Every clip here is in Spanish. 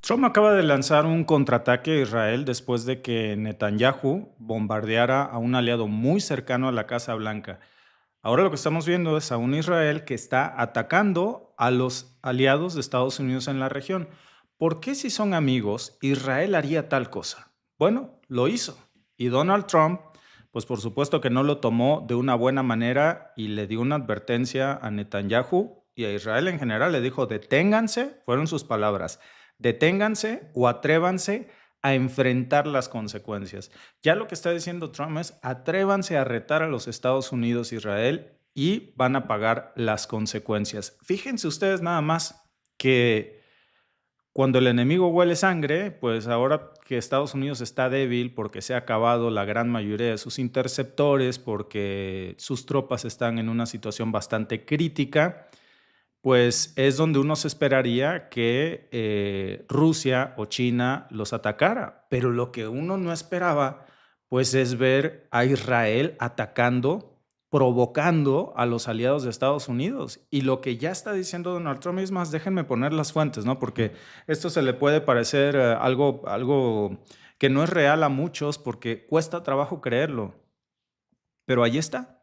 Trump acaba de lanzar un contraataque a Israel después de que Netanyahu bombardeara a un aliado muy cercano a la Casa Blanca. Ahora lo que estamos viendo es a un Israel que está atacando a los aliados de Estados Unidos en la región. ¿Por qué si son amigos Israel haría tal cosa? Bueno, lo hizo. Y Donald Trump, pues por supuesto que no lo tomó de una buena manera y le dio una advertencia a Netanyahu y a Israel en general. Le dijo, deténganse, fueron sus palabras, deténganse o atrévanse a enfrentar las consecuencias. Ya lo que está diciendo Trump es atrévanse a retar a los Estados Unidos e Israel y van a pagar las consecuencias. Fíjense ustedes nada más que cuando el enemigo huele sangre, pues ahora que Estados Unidos está débil porque se ha acabado la gran mayoría de sus interceptores, porque sus tropas están en una situación bastante crítica, pues es donde uno se esperaría que Rusia o China los atacara. Pero lo que uno no esperaba, pues es ver a Israel atacando, provocando a los aliados de Estados Unidos. Y lo que ya está diciendo Donald Trump es más, déjenme poner las fuentes, ¿no? Porque esto se le puede parecer algo que no es real a muchos porque cuesta trabajo creerlo. Pero ahí está.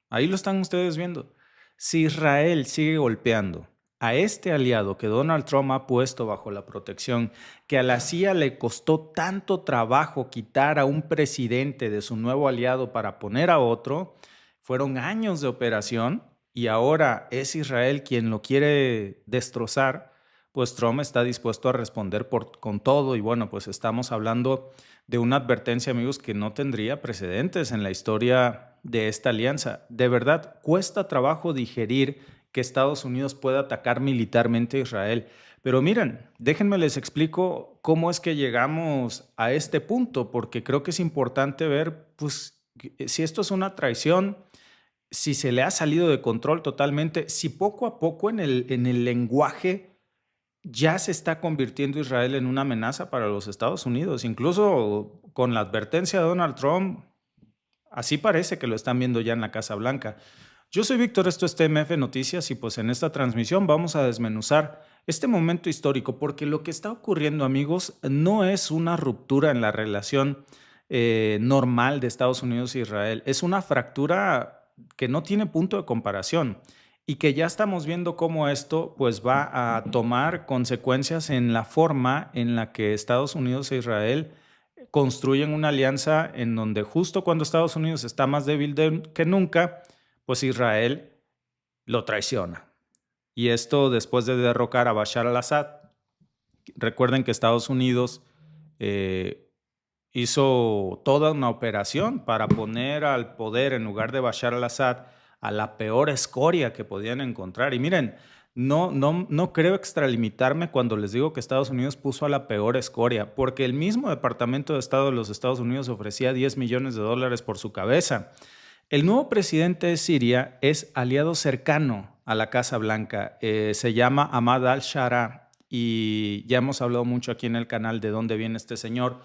Ahí lo están ustedes viendo. Si Israel sigue golpeando a este aliado que Donald Trump ha puesto bajo la protección, que a la CIA le costó tanto trabajo quitar a un presidente de su nuevo aliado para poner a otro, fueron años de operación y ahora es Israel quien lo quiere destrozar, pues Trump está dispuesto a responder con todo y bueno, pues estamos hablando de una advertencia, amigos, que no tendría precedentes en la historia de esta alianza. De verdad, cuesta trabajo digerir que Estados Unidos pueda atacar militarmente a Israel. Pero miren, déjenme les explico cómo es que llegamos a este punto, porque creo que es importante ver, pues, si esto es una traición, si se le ha salido de control totalmente, si poco a poco en el lenguaje ya se está convirtiendo Israel en una amenaza para los Estados Unidos, incluso con la advertencia de Donald Trump, así parece que lo están viendo ya en la Casa Blanca. Yo soy Víctor, esto es TMF Noticias y pues en esta transmisión vamos a desmenuzar este momento histórico porque lo que está ocurriendo, amigos, no es una ruptura en la relación normal de Estados Unidos e Israel, es una fractura que no tiene punto de comparación y que ya estamos viendo cómo esto pues va a tomar consecuencias en la forma en la que Estados Unidos e Israel construyen una alianza en donde justo cuando Estados Unidos está más débil que nunca, pues Israel lo traiciona. Y esto después de derrocar a Bashar al-Assad. Recuerden que Estados Unidos eh, hizo toda una operación para poner al poder en lugar de Bashar al-Assad a la peor escoria que podían encontrar. Y miren, no creo extralimitarme cuando les digo que Estados Unidos puso a la peor escoria, porque el mismo Departamento de Estado de los Estados Unidos ofrecía 10 millones de dólares por su cabeza. El nuevo presidente de Siria es aliado cercano a la Casa Blanca, se llama Ahmad al-Shara y ya hemos hablado mucho aquí en el canal de dónde viene este señor.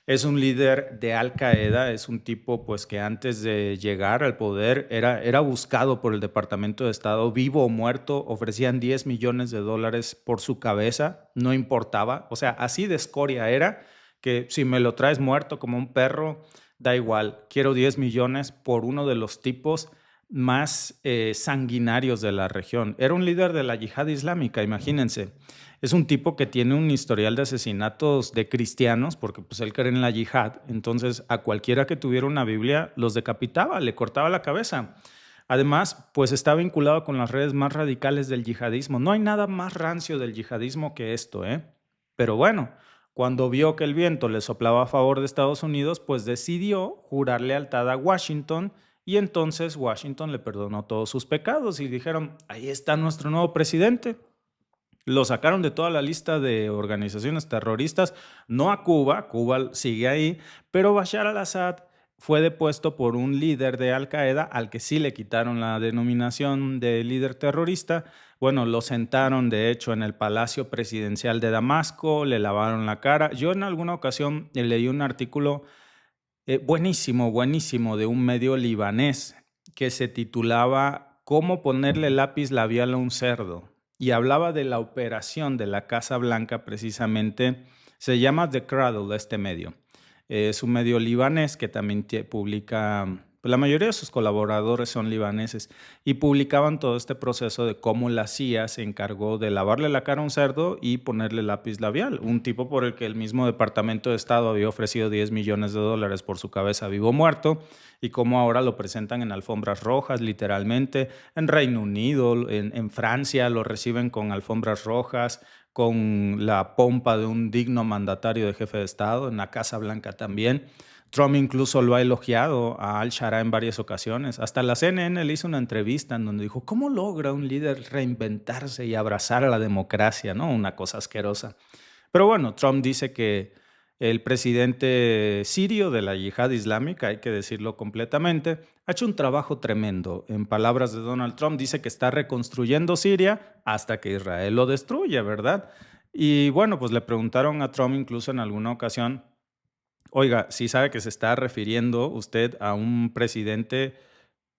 Es un líder de Al Qaeda, es un tipo pues que antes de llegar al poder era buscado por el Departamento de Estado, vivo o muerto, ofrecían 10 millones de dólares por su cabeza, no importaba, o sea, así de escoria era que si me lo traes muerto como un perro, da igual, quiero 10 millones por uno de los tipos más sanguinarios de la región. Era un líder de la yihad islámica, imagínense. Es un tipo que tiene un historial de asesinatos de cristianos, porque pues él cree en la yihad, entonces a cualquiera que tuviera una Biblia los decapitaba, le cortaba la cabeza. Además, pues está vinculado con las redes más radicales del yihadismo. No hay nada más rancio del yihadismo que esto, ¿eh? Pero bueno, cuando vio que el viento le soplaba a favor de Estados Unidos, pues decidió jurar lealtad a Washington y entonces Washington le perdonó todos sus pecados y dijeron, ahí está nuestro nuevo presidente. Lo sacaron de toda la lista de organizaciones terroristas, no a Cuba, Cuba sigue ahí, pero Bashar al-Assad fue depuesto por un líder de Al Qaeda al que sí le quitaron la denominación de líder terrorista. Bueno, lo sentaron de hecho en el Palacio Presidencial de Damasco, le lavaron la cara. Yo en alguna ocasión leí un artículo buenísimo, buenísimo de un medio libanés que se titulaba cómo ponerle lápiz labial a un cerdo. Y hablaba de la operación de la Casa Blanca precisamente. Se llama The Cradle, este medio. Es un medio libanés que también publica, pues la mayoría de sus colaboradores son libaneses, y publicaban todo este proceso de cómo la CIA se encargó de lavarle la cara a un cerdo y ponerle lápiz labial, un tipo por el que el mismo Departamento de Estado había ofrecido $10 millones por su cabeza vivo o muerto, y cómo ahora lo presentan en alfombras rojas, literalmente, en Reino Unido, en Francia lo reciben con alfombras rojas, con la pompa de un digno mandatario de jefe de Estado, en la Casa Blanca también. Trump incluso lo ha elogiado a Al-Shara en varias ocasiones. Hasta la CNN le hizo una entrevista en donde dijo, ¿cómo logra un líder reinventarse y abrazar a la democracia? ¿No? Una cosa asquerosa. Pero bueno, Trump dice que el presidente sirio de la yihad islámica, hay que decirlo completamente, ha hecho un trabajo tremendo. En palabras de Donald Trump, dice que está reconstruyendo Siria hasta que Israel lo destruya, ¿verdad? Y bueno, pues le preguntaron a Trump incluso en alguna ocasión, oiga, ¿sí sabe que se está refiriendo usted a un presidente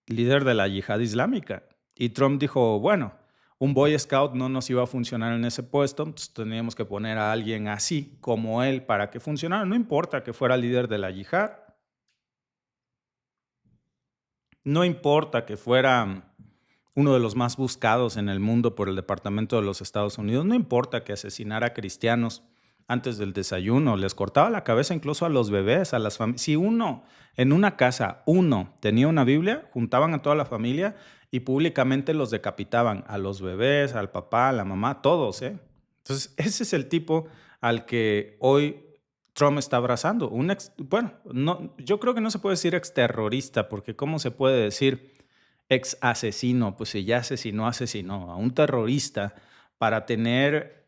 líder de la yihad islámica? Y Trump dijo, bueno, un Boy Scout no nos iba a funcionar en ese puesto, entonces teníamos que poner a alguien así como él para que funcionara. No importa que fuera líder de la yihad, no importa que fuera uno de los más buscados en el mundo por el Departamento de los Estados Unidos, no importa que asesinara a cristianos antes del desayuno, les cortaba la cabeza incluso a los bebés, a las familias. Si uno en una casa, uno tenía una Biblia, juntaban a toda la familia y públicamente los decapitaban, a los bebés, al papá, a la mamá, todos, ¿eh? Entonces, ese es el tipo al que hoy Trump está abrazando. Bueno, no, yo creo que no se puede decir exterrorista, porque ¿cómo se puede decir ex asesino? Pues si ya asesinó a un terrorista para tener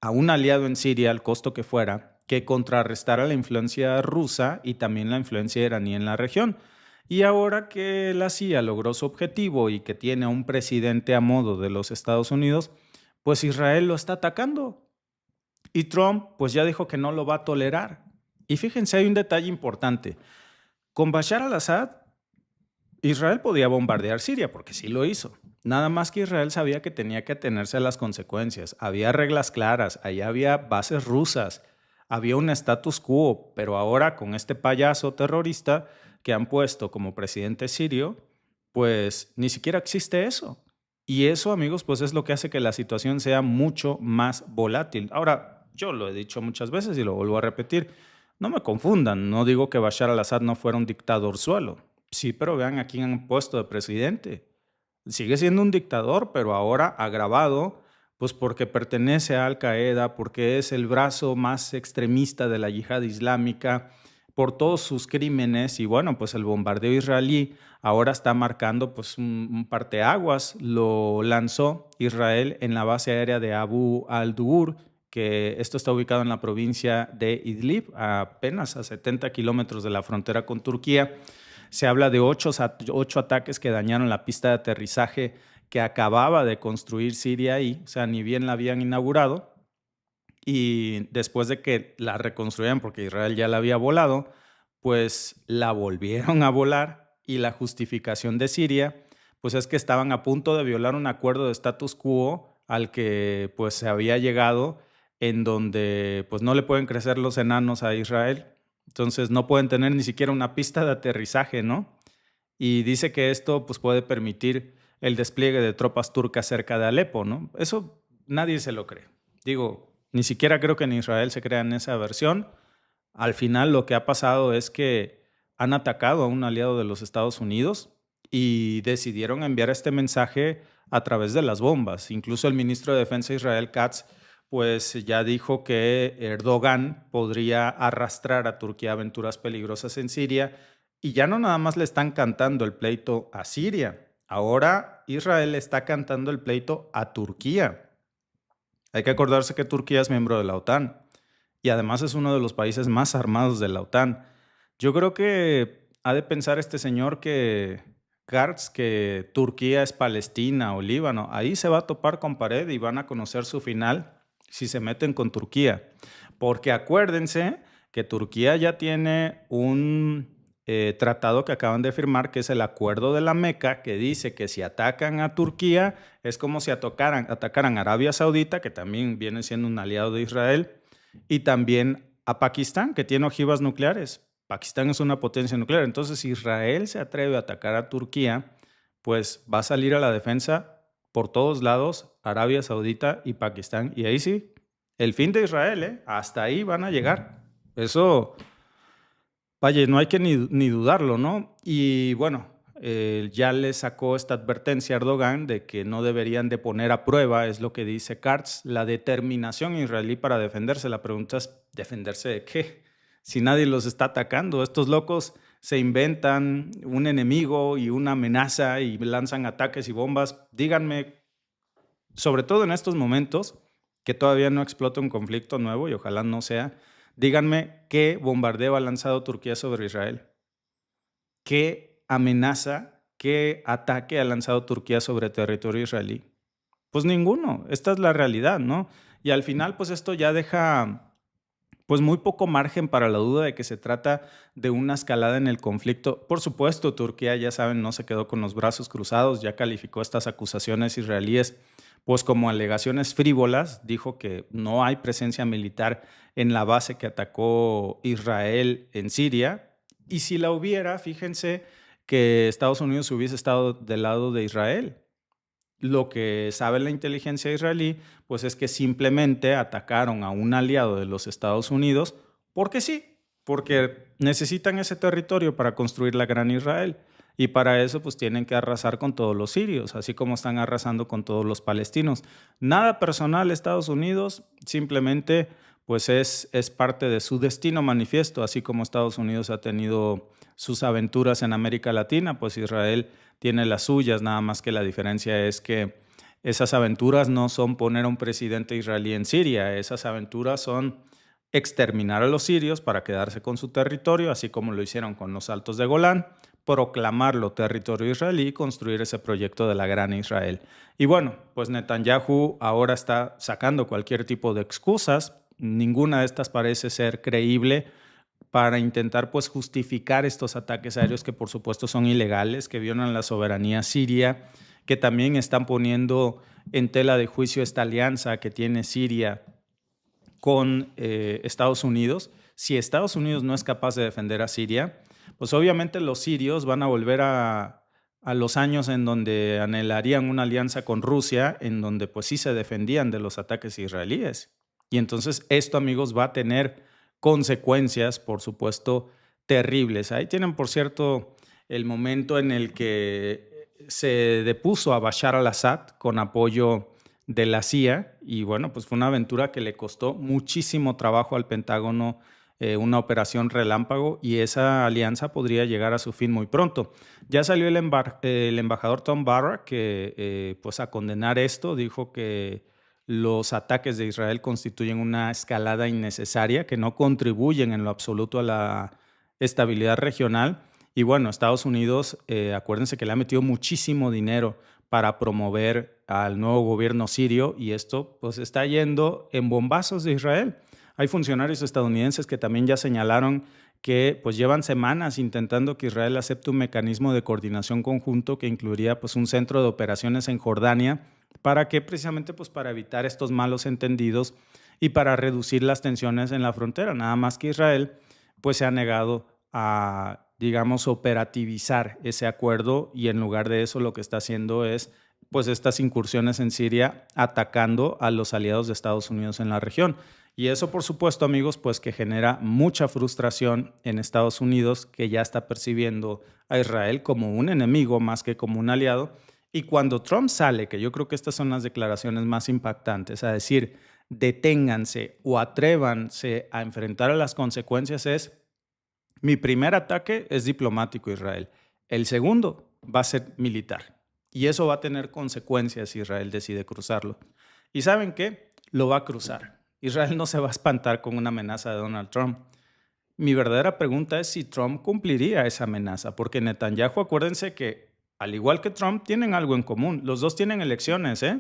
a un aliado en Siria, al costo que fuera, que contrarrestara la influencia rusa y también la influencia iraní en la región. Y ahora que la CIA logró su objetivo y que tiene a un presidente a modo de los Estados Unidos, pues Israel lo está atacando. Y Trump pues ya dijo que no lo va a tolerar. Y fíjense, hay un detalle importante. Con Bashar al-Assad, Israel podía bombardear Siria, porque sí lo hizo. Nada más que Israel sabía que tenía que atenerse a las consecuencias. Había reglas claras, ahí había bases rusas, había un status quo, pero ahora con este payaso terrorista que han puesto como presidente sirio, pues ni siquiera existe eso. Y eso, amigos, pues es lo que hace que la situación sea mucho más volátil. Ahora, yo lo he dicho muchas veces y lo vuelvo a repetir, no me confundan, no digo que Bashar al-Assad no fuera un dictador suelo. Sí, pero vean a quién han puesto de presidente. Sigue siendo un dictador, pero ahora agravado, pues porque pertenece a Al Qaeda, porque es el brazo más extremista de la yihad islámica, por todos sus crímenes. Y bueno, pues el bombardeo israelí ahora está marcando pues un parteaguas. Lo lanzó Israel en la base aérea de Abu al-Dur, que esto está ubicado en la provincia de Idlib, apenas a 70 kilómetros de la frontera con Turquía. Se habla de ocho ataques que dañaron la pista de aterrizaje que acababa de construir Siria ahí, o sea, ni bien la habían inaugurado. Y después de que la reconstruyeran, porque Israel ya la había volado, pues la volvieron a volar, y la justificación de Siria, pues es que estaban a punto de violar un acuerdo de status quo al que pues se había llegado, en donde pues no le pueden crecer los enanos a Israel, entonces no pueden tener ni siquiera una pista de aterrizaje, ¿no? Y dice que esto pues puede permitir el despliegue de tropas turcas cerca de Alepo, ¿no? Eso nadie se lo cree. Digo, ni siquiera creo que en Israel se crean esa versión. Al final lo que ha pasado es que han atacado a un aliado de los Estados Unidos y decidieron enviar este mensaje a través de las bombas. Incluso el ministro de Defensa de Israel, Katz, pues ya dijo que Erdogan podría arrastrar a Turquía a aventuras peligrosas en Siria, y ya no nada más le están cantando el pleito a Siria, ahora Israel le está cantando el pleito a Turquía. Hay que acordarse que Turquía es miembro de la OTAN y además es uno de los países más armados de la OTAN. Yo creo que ha de pensar este señor que Gartz, que Turquía es Palestina o Líbano. Ahí se va a topar con pared y van a conocer su final si se meten con Turquía. Porque acuérdense que Turquía ya tiene un tratado que acaban de firmar, que es el Acuerdo de la Meca, que dice que si atacan a Turquía es como si atacaran a Arabia Saudita, que también viene siendo un aliado de Israel, y también a Pakistán, que tiene ojivas nucleares. Pakistán es una potencia nuclear. Entonces, si Israel se atreve a atacar a Turquía, pues va a salir a la defensa por todos lados Arabia Saudita y Pakistán. Y ahí sí, el fin de Israel, ¿eh? Hasta ahí van a llegar. Eso, vaya, no hay que ni dudarlo, ¿no? Y bueno, ya le sacó esta advertencia a Erdogan de que no deberían de poner a prueba, es lo que dice Katz, la determinación israelí para defenderse. La pregunta es, ¿defenderse de qué? Si nadie los está atacando, estos locos se inventan un enemigo y una amenaza y lanzan ataques y bombas. Díganme, sobre todo en estos momentos, que todavía no explota un conflicto nuevo y ojalá no sea, díganme qué bombardeo ha lanzado Turquía sobre Israel. ¿Qué amenaza, qué ataque ha lanzado Turquía sobre territorio israelí? Pues ninguno. Esta es la realidad, ¿no? Y al final, pues esto ya deja pues muy poco margen para la duda de que se trata de una escalada en el conflicto. Por supuesto, Turquía, ya saben, no se quedó con los brazos cruzados, ya calificó estas acusaciones israelíes pues como alegaciones frívolas, dijo que no hay presencia militar en la base que atacó Israel en Siria, y si la hubiera, fíjense que Estados Unidos hubiese estado del lado de Israel. Lo que sabe la inteligencia israelí, pues es que simplemente atacaron a un aliado de los Estados Unidos porque sí, porque necesitan ese territorio para construir la gran Israel. Y para eso pues tienen que arrasar con todos los sirios, así como están arrasando con todos los palestinos. Nada personal Estados Unidos, simplemente pues es parte de su destino manifiesto, así como Estados Unidos ha tenido sus aventuras en América Latina, pues Israel tiene las suyas, nada más que la diferencia es que esas aventuras no son poner a un presidente israelí en Siria, esas aventuras son exterminar a los sirios para quedarse con su territorio, así como lo hicieron con los Altos de Golán, proclamarlo territorio israelí y construir ese proyecto de la gran Israel. Y bueno, pues Netanyahu ahora está sacando cualquier tipo de excusas, ninguna de estas parece ser creíble, para intentar pues justificar estos ataques aéreos que por supuesto son ilegales, que violan la soberanía siria, que también están poniendo en tela de juicio esta alianza que tiene Siria con Estados Unidos. Si Estados Unidos no es capaz de defender a Siria, pues obviamente los sirios van a volver a los años en donde anhelarían una alianza con Rusia, en donde pues sí se defendían de los ataques israelíes. Y entonces esto, amigos, va a tener consecuencias, por supuesto, terribles. Ahí tienen, por cierto, el momento en el que se depuso a Bashar al-Assad con apoyo de la CIA y bueno, pues fue una aventura que le costó muchísimo trabajo al Pentágono, una operación relámpago, y esa alianza podría llegar a su fin muy pronto. Ya salió el embajador Tom Barrack que pues a condenar esto, dijo que los ataques de Israel constituyen una escalada innecesaria que no contribuyen en lo absoluto a la estabilidad regional. Y bueno, Estados Unidos, acuérdense que le ha metido muchísimo dinero para promover al nuevo gobierno sirio y esto pues está yendo en bombazos de Israel. Hay funcionarios estadounidenses que también ya señalaron que pues llevan semanas intentando que Israel acepte un mecanismo de coordinación conjunto que incluiría pues un centro de operaciones en Jordania. ¿Para qué? Precisamente pues para evitar estos malos entendidos y para reducir las tensiones en la frontera. Nada más que Israel pues se ha negado a, digamos, operativizar ese acuerdo y en lugar de eso lo que está haciendo es pues estas incursiones en Siria atacando a los aliados de Estados Unidos en la región. Y eso, por supuesto, amigos, pues que genera mucha frustración en Estados Unidos, que ya está percibiendo a Israel como un enemigo más que como un aliado. Y cuando Trump sale, que yo creo que estas son las declaraciones más impactantes, a decir, deténganse o atrévanse a enfrentar a las consecuencias, es, mi primer ataque es diplomático, Israel. El segundo va a ser militar. Y eso va a tener consecuencias si Israel decide cruzarlo. ¿Y saben qué? Lo va a cruzar. Israel no se va a espantar con una amenaza de Donald Trump. Mi verdadera pregunta es si Trump cumpliría esa amenaza, porque Netanyahu, acuérdense que al igual que Trump, tienen algo en común. Los dos tienen elecciones, ¿eh?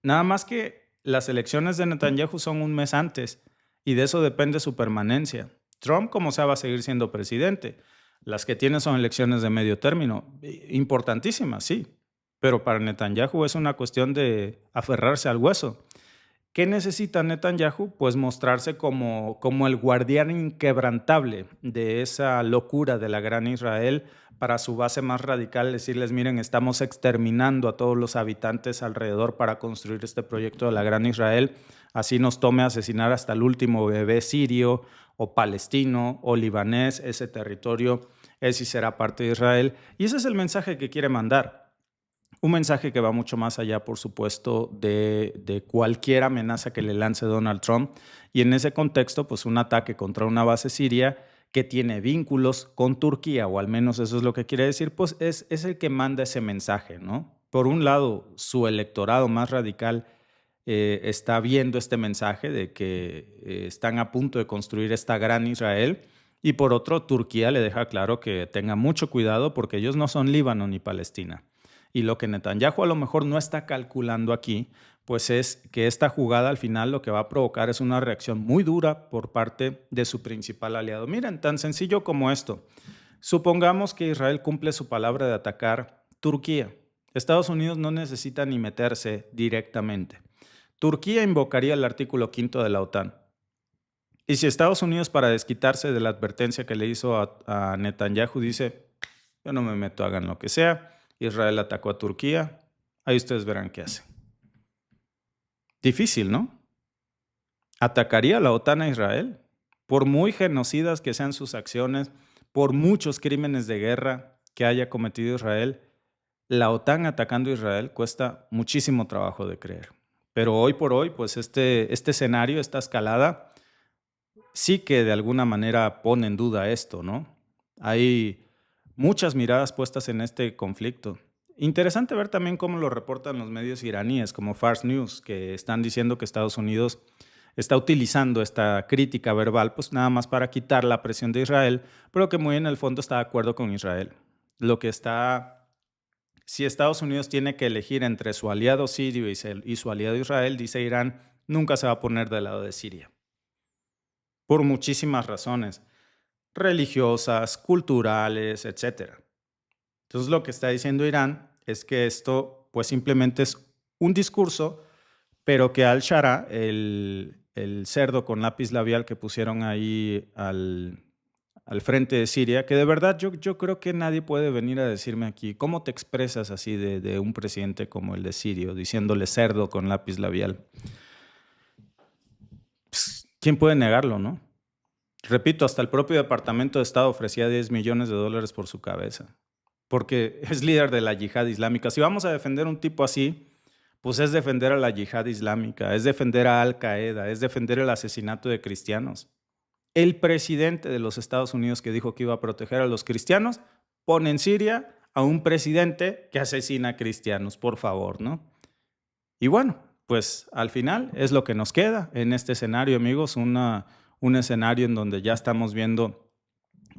Nada más que las elecciones de Netanyahu son un mes antes y de eso depende su permanencia. Trump, como sea, va a seguir siendo presidente. Las que tiene son elecciones de medio término, importantísimas, sí, pero para Netanyahu es una cuestión de aferrarse al hueso. ¿Qué necesita Netanyahu? Pues mostrarse como el guardián inquebrantable de esa locura de la gran Israel para su base más radical, decirles, miren, estamos exterminando a todos los habitantes alrededor para construir este proyecto de la gran Israel, así nos tome asesinar hasta el último bebé sirio o palestino o libanés, ese territorio es y será parte de Israel. Y ese es el mensaje que quiere mandar. Un mensaje que va mucho más allá, por supuesto, de cualquier amenaza que le lance Donald Trump. Y en ese contexto, pues un ataque contra una base siria que tiene vínculos con Turquía, o al menos eso es lo que quiere decir, pues es el que manda ese mensaje, ¿no? Por un lado, su electorado más radical está viendo este mensaje de que están a punto de construir esta gran Israel. Y por otro, Turquía le deja claro que tenga mucho cuidado porque ellos no son Líbano ni Palestina. Y lo que Netanyahu a lo mejor no está calculando aquí, pues es que esta jugada al final lo que va a provocar es una reacción muy dura por parte de su principal aliado. Miren, tan sencillo como esto. Supongamos que Israel cumple su palabra de atacar Turquía. Estados Unidos no necesita ni meterse directamente. Turquía invocaría el artículo 5 de la OTAN. Y si Estados Unidos, para desquitarse de la advertencia que le hizo a Netanyahu, dice, yo no me meto, hagan lo que sea, Israel atacó a Turquía, ahí ustedes verán qué hacen. Difícil, ¿no? ¿Atacaría la OTAN a Israel? Por muy genocidas que sean sus acciones, por muchos crímenes de guerra que haya cometido Israel, la OTAN atacando a Israel cuesta muchísimo trabajo de creer. Pero hoy por hoy, pues este escenario, esta escalada, sí que de alguna manera pone en duda esto, ¿no? Hay muchas miradas puestas en este conflicto. Interesante ver también cómo lo reportan los medios iraníes como Fars News, que están diciendo que Estados Unidos está utilizando esta crítica verbal pues nada más para quitar la presión de Israel, pero que muy en el fondo está de acuerdo con Israel. Lo que está, si Estados Unidos tiene que elegir entre su aliado sirio y su aliado Israel, dice Irán, nunca se va a poner del lado de Siria. Por muchísimas razones, religiosas, culturales, etcétera. Entonces lo que está diciendo Irán es que esto pues simplemente es un discurso, pero que Al-Shara, el cerdo con lápiz labial que pusieron ahí al frente de Siria, que de verdad yo creo que nadie puede venir a decirme aquí, ¿cómo te expresas así de un presidente como el de Sirio, diciéndole cerdo con lápiz labial? Pues, ¿quién puede negarlo, no? Repito, hasta el propio Departamento de Estado ofrecía $10 millones por su cabeza, porque es líder de la yihad islámica. Si vamos a defender un tipo así, pues es defender a la yihad islámica, es defender a Al Qaeda, es defender el asesinato de cristianos. El presidente de los Estados Unidos que dijo que iba a proteger a los cristianos, pone en Siria a un presidente que asesina a cristianos, por favor, ¿no? Y bueno, pues al final es lo que nos queda en este escenario, amigos, un escenario en donde ya estamos viendo,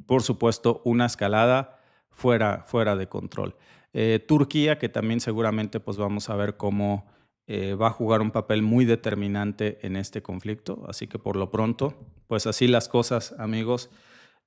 por supuesto, una escalada fuera de control. Turquía, que también seguramente pues vamos a ver cómo va a jugar un papel muy determinante en este conflicto. Así que por lo pronto, pues así las cosas, amigos.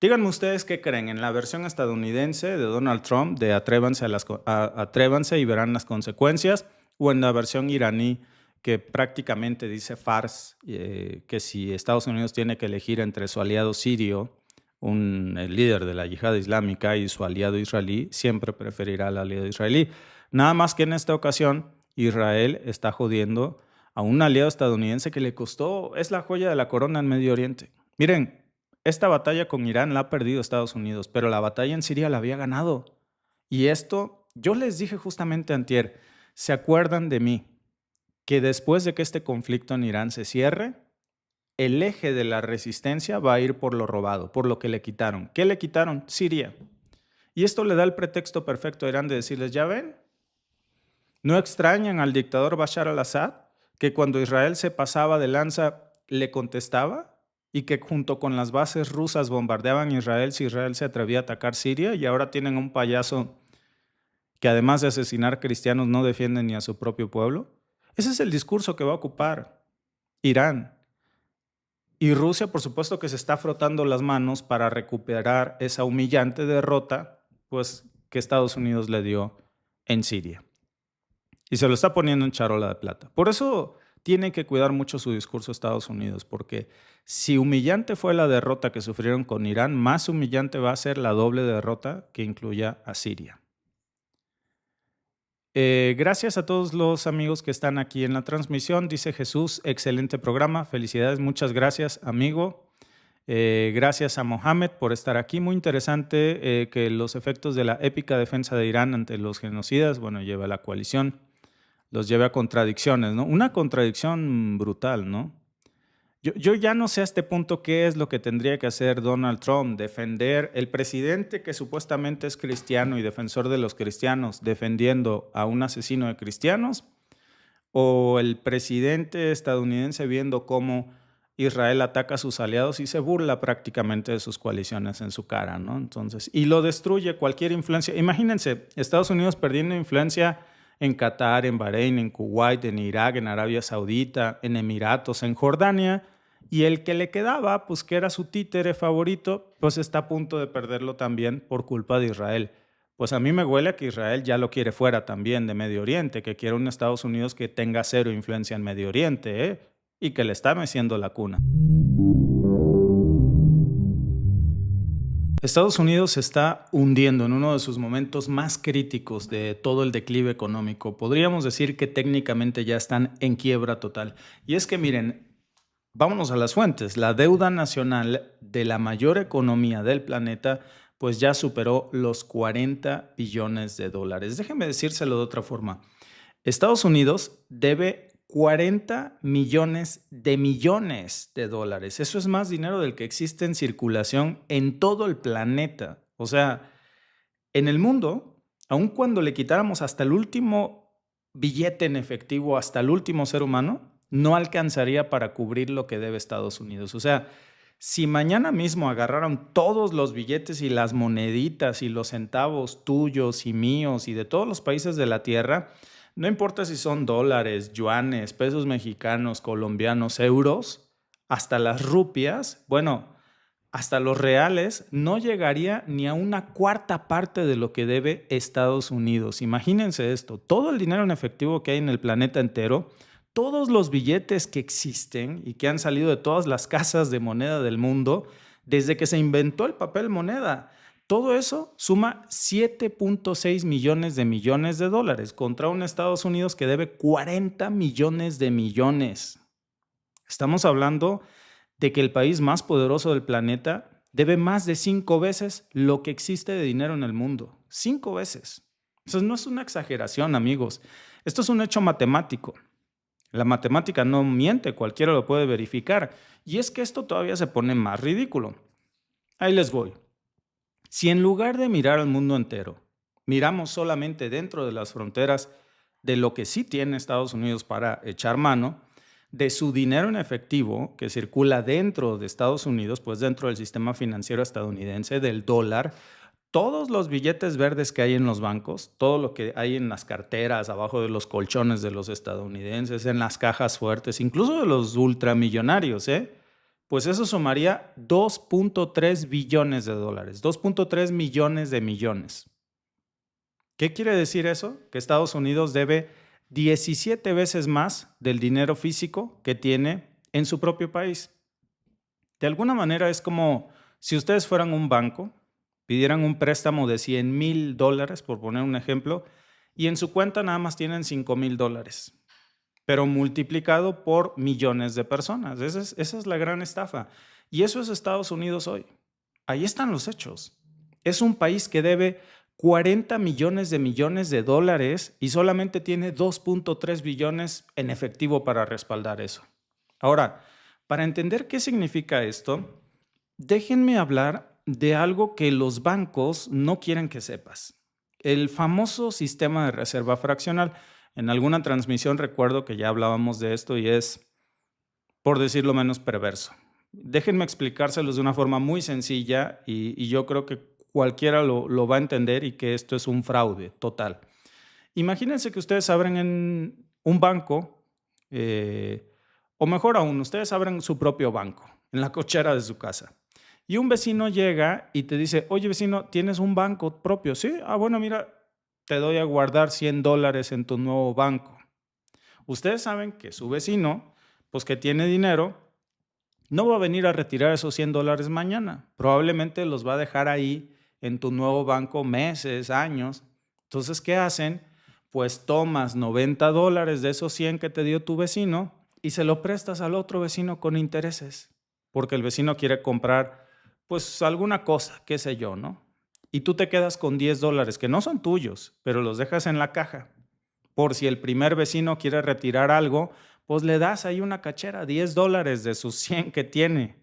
Díganme ustedes qué creen en la versión estadounidense de Donald Trump de atrévanse y verán las consecuencias, o en la versión iraní que prácticamente dice Fars, que si Estados Unidos tiene que elegir entre su aliado sirio, el líder de la yihad islámica, y su aliado israelí, siempre preferirá al aliado israelí. Nada más que en esta ocasión Israel está jodiendo a un aliado estadounidense que le costó, es la joya de la corona en Medio Oriente. Miren, esta batalla con Irán la ha perdido Estados Unidos, pero la batalla en Siria la había ganado. Y esto, yo les dije justamente antier, ¿se acuerdan de mí? Que después de que este conflicto en Irán se cierre, el eje de la resistencia va a ir por lo robado, por lo que le quitaron. ¿Qué le quitaron? Siria. Y esto le da el pretexto perfecto a Irán de decirles, ya ven, ¿no extrañan al dictador Bashar al-Assad, que cuando Israel se pasaba de lanza le contestaba? Y que junto con las bases rusas bombardeaban Israel si Israel se atrevía a atacar Siria, y ahora tienen un payaso que además de asesinar cristianos no defiende ni a su propio pueblo. Ese es el discurso que va a ocupar Irán. Y Rusia, por supuesto, que se está frotando las manos para recuperar esa humillante derrota, pues, que Estados Unidos le dio en Siria. Y se lo está poniendo en charola de plata. Por eso tiene que cuidar mucho su discurso Estados Unidos, porque si humillante fue la derrota que sufrieron con Irán, más humillante va a ser la doble derrota que incluya a Siria. Gracias a todos los amigos que están aquí en la transmisión. Dice Jesús, excelente programa. Felicidades, muchas gracias, amigo. Gracias a Mohamed por estar aquí. Muy interesante que los efectos de la épica defensa de Irán ante los genocidas, bueno, lleva a la coalición, los lleva a contradicciones, ¿no? Una contradicción brutal, ¿no? Yo ya no sé a este punto qué es lo que tendría que hacer Donald Trump, defender el presidente que supuestamente es cristiano y defensor de los cristianos, defendiendo a un asesino de cristianos, o el presidente estadounidense viendo cómo Israel ataca a sus aliados y se burla prácticamente de sus coaliciones en su cara, ¿no? Entonces, y lo destruye cualquier influencia. Imagínense, Estados Unidos perdiendo influencia en Qatar, en Bahrein, en Kuwait, en Irak, en Arabia Saudita, en Emiratos, en Jordania, y el que le quedaba, pues que era su títere favorito, pues está a punto de perderlo también por culpa de Israel. Pues a mí me huele a que Israel ya lo quiere fuera también de Medio Oriente, que quiere un Estados Unidos que tenga cero influencia en Medio Oriente, ¿eh? Y que le está meciendo la cuna. Estados Unidos se está hundiendo en uno de sus momentos más críticos de todo el declive económico. Podríamos decir que técnicamente ya están en quiebra total. Y es que miren, vámonos a las fuentes. La deuda nacional de la mayor economía del planeta pues ya superó los 40 billones de dólares. Déjenme decírselo de otra forma. Estados Unidos debe 40 millones de dólares. Eso es más dinero del que existe en circulación en todo el planeta. O sea, en el mundo, aun cuando le quitáramos hasta el último billete en efectivo, hasta el último ser humano, no alcanzaría para cubrir lo que debe Estados Unidos. O sea, si mañana mismo agarraron todos los billetes y las moneditas y los centavos tuyos y míos y de todos los países de la Tierra, no importa si son dólares, yuanes, pesos mexicanos, colombianos, euros, hasta las rupias, bueno, hasta los reales, no llegaría ni a una cuarta parte de lo que debe Estados Unidos. Imagínense esto, todo el dinero en efectivo que hay en el planeta entero, todos los billetes que existen y que han salido de todas las casas de moneda del mundo, desde que se inventó el papel moneda, todo eso suma 7.6 millones de dólares contra un Estados Unidos que debe 40 millones de millones. Estamos hablando de que el país más poderoso del planeta debe más de 5 veces lo que existe de dinero en el mundo. 5 veces. Eso no es una exageración, amigos. Esto es un hecho matemático. La matemática no miente, cualquiera lo puede verificar. Y es que esto todavía se pone más ridículo. Ahí les voy. Si en lugar de mirar al mundo entero, miramos solamente dentro de las fronteras de lo que sí tiene Estados Unidos para echar mano, de su dinero en efectivo que circula dentro de Estados Unidos, pues dentro del sistema financiero estadounidense, del dólar, todos los billetes verdes que hay en los bancos, todo lo que hay en las carteras, abajo de los colchones de los estadounidenses, en las cajas fuertes, incluso de los ultramillonarios, pues eso sumaría 2.3 billones de dólares, 2.3 millones de millones. ¿Qué quiere decir eso? Que Estados Unidos debe 17 veces más del dinero físico que tiene en su propio país. De alguna manera es como si ustedes fueran un banco, pidieran un préstamo de $100,000, por poner un ejemplo, y en su cuenta nada más tienen $5,000, pero multiplicado por millones de personas. Esa es la gran estafa. Y eso es Estados Unidos hoy. Ahí están los hechos. Es un país que debe 40 millones de dólares y solamente tiene 2.3 billones en efectivo para respaldar eso. Ahora, para entender qué significa esto, déjenme hablar de algo que los bancos no quieren que sepas. El famoso sistema de reserva fraccional. En alguna transmisión recuerdo que ya hablábamos de esto y es, por decirlo menos, perverso. Déjenme explicárselos de una forma muy sencilla y yo creo que cualquiera lo va a entender y que esto es un fraude total. Imagínense que ustedes abren en un banco, o mejor aún, ustedes abren su propio banco. en la cochera de su casa. Y un vecino llega y te dice, oye vecino, ¿tienes un banco propio? Sí, bueno, mira, te doy a guardar $100 en tu nuevo banco. Ustedes saben que su vecino, pues que tiene dinero, no va a venir a retirar esos $100 mañana. Probablemente los va a dejar ahí en tu nuevo banco meses, años. Entonces, ¿qué hacen? Pues tomas $90 de esos 100 que te dio tu vecino y se lo prestas al otro vecino con intereses, porque el vecino quiere comprar pues alguna cosa, qué sé yo, ¿no? Y tú te quedas con $10 que no son tuyos, pero los dejas en la caja. Por si el primer vecino quiere retirar algo, pues le das ahí una cachera, $10 de sus 100 que tiene.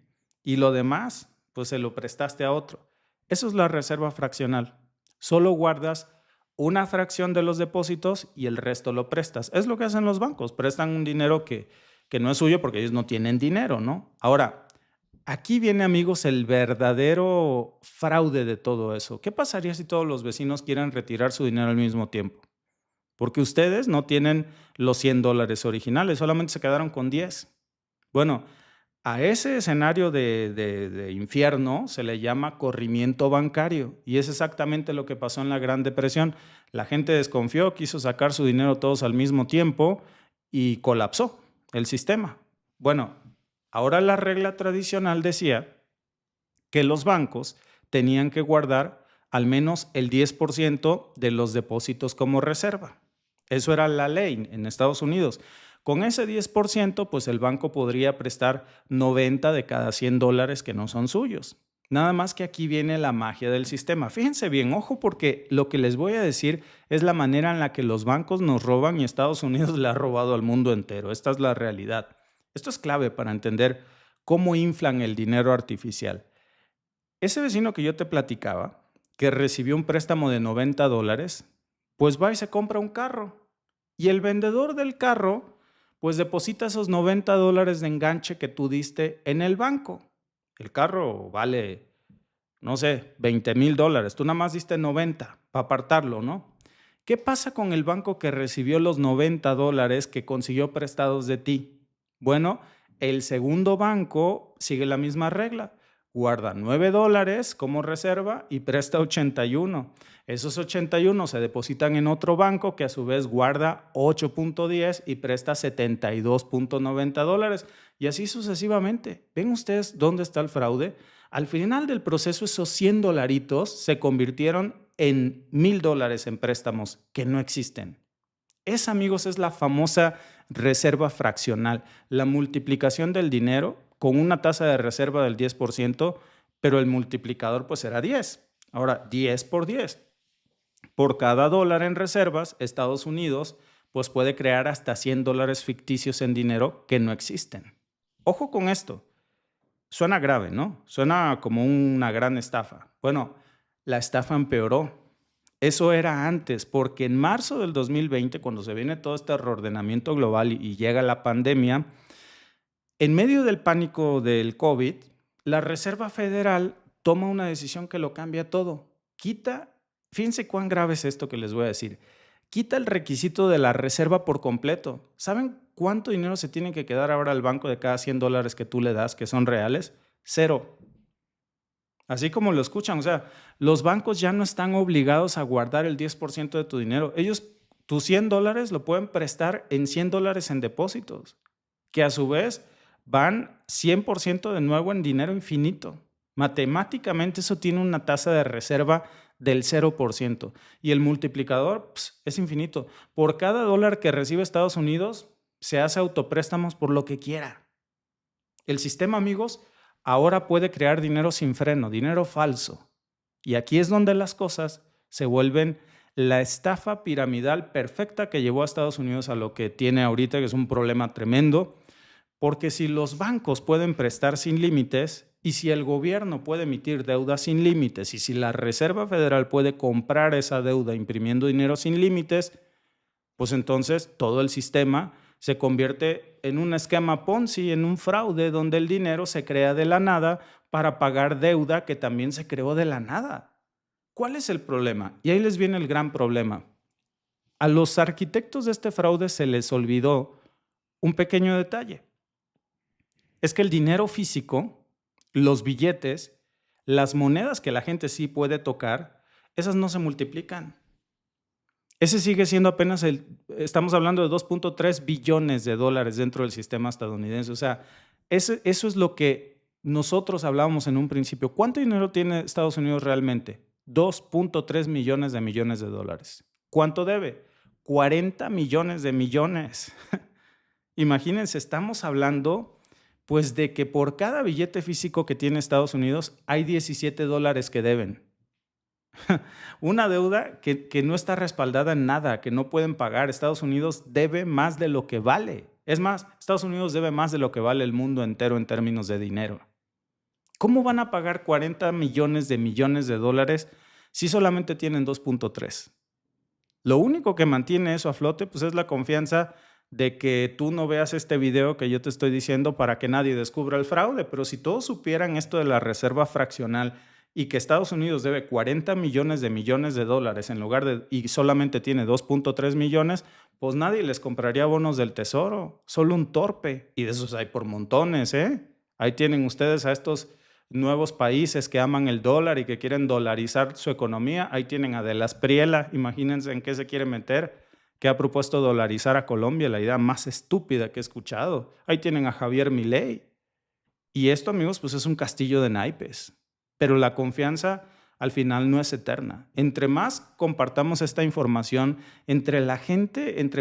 Y lo demás, pues se lo prestaste a otro. Eso es la reserva fraccional. Solo guardas una fracción de los depósitos y el resto lo prestas. Es lo que hacen los bancos, prestan un dinero que no es suyo porque ellos no tienen dinero, ¿no? Ahora, aquí viene, amigos, el verdadero fraude de todo eso. ¿Qué pasaría si todos los vecinos quieren retirar su dinero al mismo tiempo? Porque ustedes no tienen los $100 originales, solamente se quedaron con 10. Bueno, a ese escenario de infierno se le llama corrimiento bancario y es exactamente lo que pasó en la Gran Depresión. La gente desconfió, quiso sacar su dinero todos al mismo tiempo y colapsó el sistema. Bueno, ahora la regla tradicional decía que los bancos tenían que guardar al menos el 10% de los depósitos como reserva. Eso era la ley en Estados Unidos. Con ese 10%, pues el banco podría prestar 90 de cada $100 que no son suyos. Nada más que aquí viene la magia del sistema. Fíjense bien, ojo, porque lo que les voy a decir es la manera en la que los bancos nos roban y Estados Unidos le ha robado al mundo entero. Esta es la realidad. Esto es clave para entender cómo inflan el dinero artificial. Ese vecino que yo te platicaba, que recibió un préstamo de $90, pues va y se compra un carro. Y el vendedor del carro, pues deposita esos $90 de enganche que tú diste en el banco. El carro vale, no sé, $20,000. Tú nada más diste 90 para apartarlo, ¿no? ¿Qué pasa con el banco que recibió los $90 que consiguió prestados de ti? Bueno, el segundo banco sigue la misma regla. Guarda $9 como reserva y presta 81. Esos 81 se depositan en otro banco que a su vez guarda 8.10 y presta $72.90. Y así sucesivamente. ¿Ven ustedes dónde está el fraude? Al final del proceso, esos $100 se convirtieron en $1,000 en préstamos que no existen. Esa, amigos, es la famosa reserva fraccional, la multiplicación del dinero con una tasa de reserva del 10%, pero el multiplicador pues era 10. Ahora, 10 por 10. Por cada dólar en reservas, Estados Unidos pues puede crear hasta $100 ficticios en dinero que no existen. Ojo con esto. Suena grave, ¿no? Suena como una gran estafa. Bueno, la estafa empeoró. Eso era antes, porque en marzo del 2020, cuando se viene todo este reordenamiento global y llega la pandemia, en medio del pánico del COVID, la Reserva Federal toma una decisión que lo cambia todo. Fíjense cuán grave es esto que les voy a decir. Quita el requisito de la reserva por completo. ¿Saben cuánto dinero se tiene que quedar ahora al banco de cada $100 que tú le das, que son reales? Cero. Así como lo escuchan, o sea, los bancos ya no están obligados a guardar el 10% de tu dinero. Ellos, tus $100 lo pueden prestar en $100 en depósitos, que a su vez van 100% de nuevo en dinero infinito. Matemáticamente eso tiene una tasa de reserva del 0% y el multiplicador es infinito. Por cada dólar que recibe Estados Unidos, se hace autopréstamos por lo que quiera. El sistema, amigos, ahora puede crear dinero sin freno, dinero falso. Y aquí es donde las cosas se vuelven la estafa piramidal perfecta que llevó a Estados Unidos a lo que tiene ahorita, que es un problema tremendo, porque si los bancos pueden prestar sin límites y si el gobierno puede emitir deuda sin límites y si la Reserva Federal puede comprar esa deuda imprimiendo dinero sin límites, pues entonces todo el sistema se convierte en un esquema Ponzi, en un fraude donde el dinero se crea de la nada para pagar deuda que también se creó de la nada. ¿Cuál es el problema? Y ahí les viene el gran problema. A los arquitectos de este fraude se les olvidó un pequeño detalle. Es que el dinero físico, los billetes, las monedas que la gente sí puede tocar, esas no se multiplican. Ese sigue siendo apenas estamos hablando de 2.3 billones de dólares dentro del sistema estadounidense. O sea, eso es lo que nosotros hablábamos en un principio. ¿Cuánto dinero tiene Estados Unidos realmente? 2.3 millones de dólares. ¿Cuánto debe? 40 millones de millones. Imagínense, estamos hablando pues de que por cada billete físico que tiene Estados Unidos hay 17 dólares que deben. Una deuda que no está respaldada en nada, que no pueden pagar. Estados Unidos debe más de lo que vale. Es más, Estados Unidos debe más de lo que vale el mundo entero en términos de dinero. ¿Cómo van a pagar 40 millones de dólares si solamente tienen 2.3? Lo único que mantiene eso a flote pues es la confianza de que tú no veas este video que yo te estoy diciendo para que nadie descubra el fraude, pero si todos supieran esto de la reserva fraccional y que Estados Unidos debe 40 millones de dólares en lugar de y solamente tiene 2.3 millones, pues nadie les compraría bonos del tesoro, solo un torpe, y de esos hay por montones, ¿eh? Ahí tienen ustedes a estos nuevos países que aman el dólar y que quieren dolarizar su economía. Ahí tienen a De las Priela, imagínense en qué se quiere meter, que ha propuesto dolarizar a Colombia, la idea más estúpida que he escuchado. Ahí tienen a Javier Milei. Y esto, amigos, pues es un castillo de naipes. Pero la confianza al final no es eterna. Entre más compartamos esta información, entre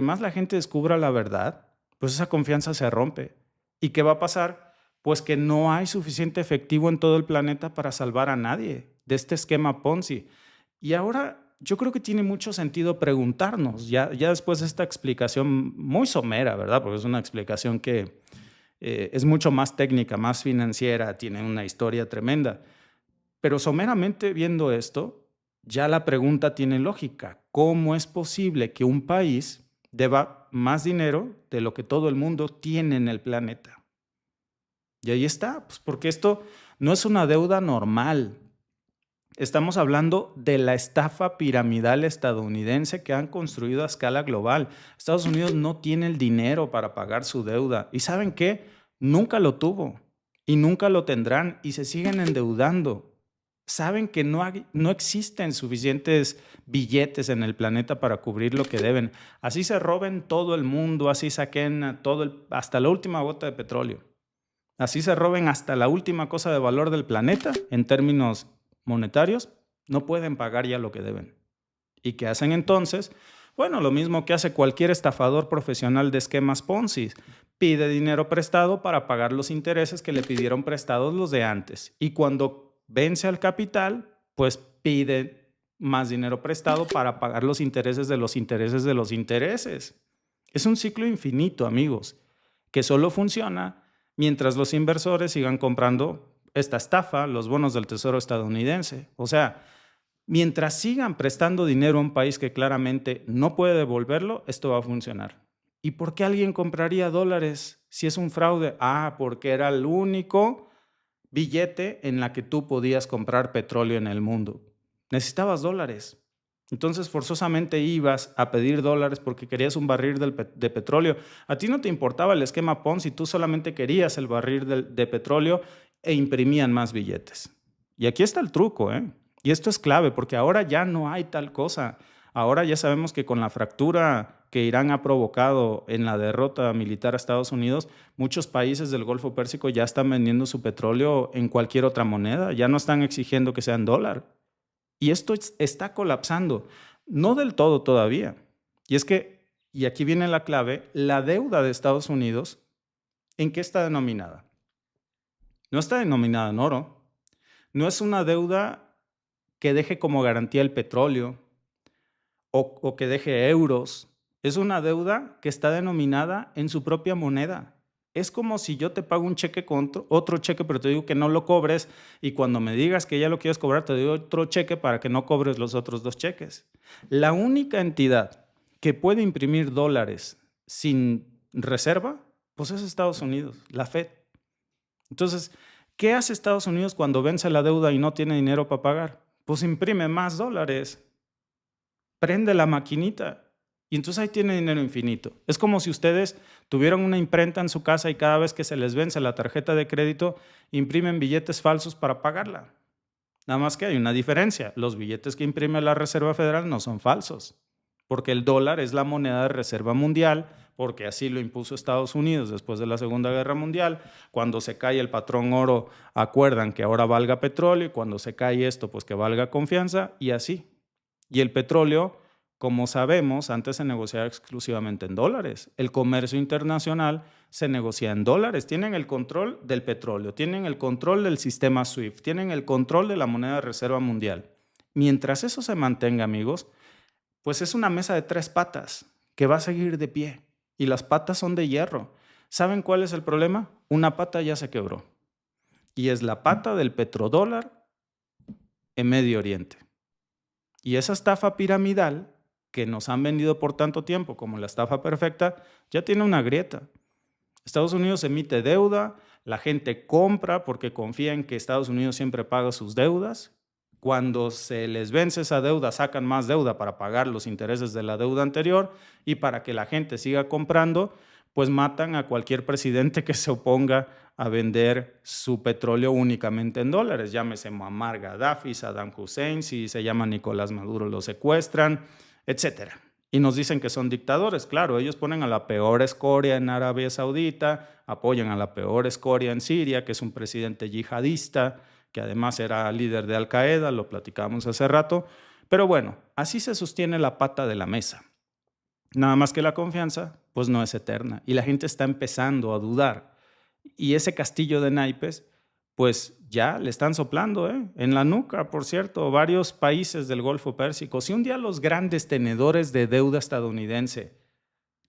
más la gente descubra la verdad, pues esa confianza se rompe. ¿Y qué va a pasar? Pues que no hay suficiente efectivo en todo el planeta para salvar a nadie de este esquema Ponzi. Y ahora yo creo que tiene mucho sentido preguntarnos, ya después de esta explicación muy somera, ¿verdad? Porque es una explicación que es mucho más técnica, más financiera, tiene una historia tremenda. Pero someramente viendo esto, ya la pregunta tiene lógica. ¿Cómo es posible que un país deba más dinero de lo que todo el mundo tiene en el planeta? Y ahí está, pues porque esto no es una deuda normal. Estamos hablando de la estafa piramidal estadounidense que han construido a escala global. Estados Unidos no tiene el dinero para pagar su deuda. ¿Y saben qué? Nunca lo tuvo y nunca lo tendrán y se siguen endeudando. Saben que no existen suficientes billetes en el planeta para cubrir lo que deben. Así se roben todo el mundo, así saquen hasta la última gota de petróleo. Así se roben hasta la última cosa de valor del planeta en términos monetarios, no pueden pagar ya lo que deben. ¿Y qué hacen entonces? Bueno, lo mismo que hace cualquier estafador profesional de esquemas Ponzi. Pide dinero prestado para pagar los intereses que le pidieron prestados los de antes. Y cuando vence al capital, pues pide más dinero prestado para pagar los intereses de los intereses de los intereses. Es un ciclo infinito, amigos, que solo funciona mientras los inversores sigan comprando esta estafa, los bonos del Tesoro estadounidense. O sea, mientras sigan prestando dinero a un país que claramente no puede devolverlo, esto va a funcionar. ¿Y por qué alguien compraría dólares si es un fraude? Ah, porque era el único billete en la que tú podías comprar petróleo en el mundo. Necesitabas dólares. Entonces forzosamente ibas a pedir dólares porque querías un barril de petróleo. A ti no te importaba el esquema Ponzi, tú solamente querías el barril de petróleo e imprimían más billetes. Y aquí está el truco, ¿eh? Y esto es clave porque ahora ya no hay tal cosa. Ahora ya sabemos que con la fractura que Irán ha provocado en la derrota militar a Estados Unidos, muchos países del Golfo Pérsico ya están vendiendo su petróleo en cualquier otra moneda, ya no están exigiendo que sea en dólar. Y esto está colapsando, no del todo todavía. Y es que, y aquí viene la clave, la deuda de Estados Unidos, ¿en qué está denominada? No está denominada en oro, no es una deuda que deje como garantía el petróleo o que deje euros, es una deuda que está denominada en su propia moneda. Es como si yo te pago un cheque con otro cheque, pero te digo que no lo cobres y cuando me digas que ya lo quieres cobrar, te doy otro cheque para que no cobres los otros dos cheques. La única entidad que puede imprimir dólares sin reserva, pues es Estados Unidos, la Fed. Entonces, ¿qué hace Estados Unidos cuando vence la deuda y no tiene dinero para pagar? Pues imprime más dólares, prende la maquinita Y entonces ahí tiene dinero infinito. Es como si ustedes tuvieran una imprenta en su casa y cada vez que se les vence la tarjeta de crédito, imprimen billetes falsos para pagarla. Nada más que hay una diferencia. Los billetes que imprime la Reserva Federal no son falsos, porque el dólar es la moneda de reserva mundial, porque así lo impuso Estados Unidos después de la Segunda Guerra Mundial. Cuando se cae el patrón oro, acuerdan que ahora valga petróleo, y cuando se cae esto, pues que valga confianza, y así. Y el petróleo, como sabemos, antes se negociaba exclusivamente en dólares. El comercio internacional se negocia en dólares. Tienen el control del petróleo, tienen el control del sistema SWIFT, tienen el control de la moneda de reserva mundial. Mientras eso se mantenga, amigos, pues es una mesa de 3 patas que va a seguir de pie. Y las patas son de hierro. ¿Saben cuál es el problema? Una pata ya se quebró. Y es la pata del petrodólar en Medio Oriente. Y esa estafa piramidal que nos han vendido por tanto tiempo como la estafa perfecta, ya tiene una grieta. Estados Unidos emite deuda, la gente compra porque confía en que Estados Unidos siempre paga sus deudas. Cuando se les vence esa deuda, sacan más deuda para pagar los intereses de la deuda anterior y para que la gente siga comprando, pues matan a cualquier presidente que se oponga a vender su petróleo únicamente en dólares. Llámese Muammar Gaddafi, Saddam Hussein, si se llama Nicolás Maduro lo secuestran, etcétera. Y nos dicen que son dictadores. Claro, ellos ponen a la peor escoria en Arabia Saudita, apoyan a la peor escoria en Siria, que es un presidente yihadista, que además era líder de Al-Qaeda, lo platicábamos hace rato. Pero bueno, así se sostiene la pata de la mesa. Nada más que la confianza, pues no es eterna. Y la gente está empezando a dudar. Y ese castillo de naipes, pues ya le están soplando, en la nuca, por cierto, varios países del Golfo Pérsico. Si un día los grandes tenedores de deuda estadounidense,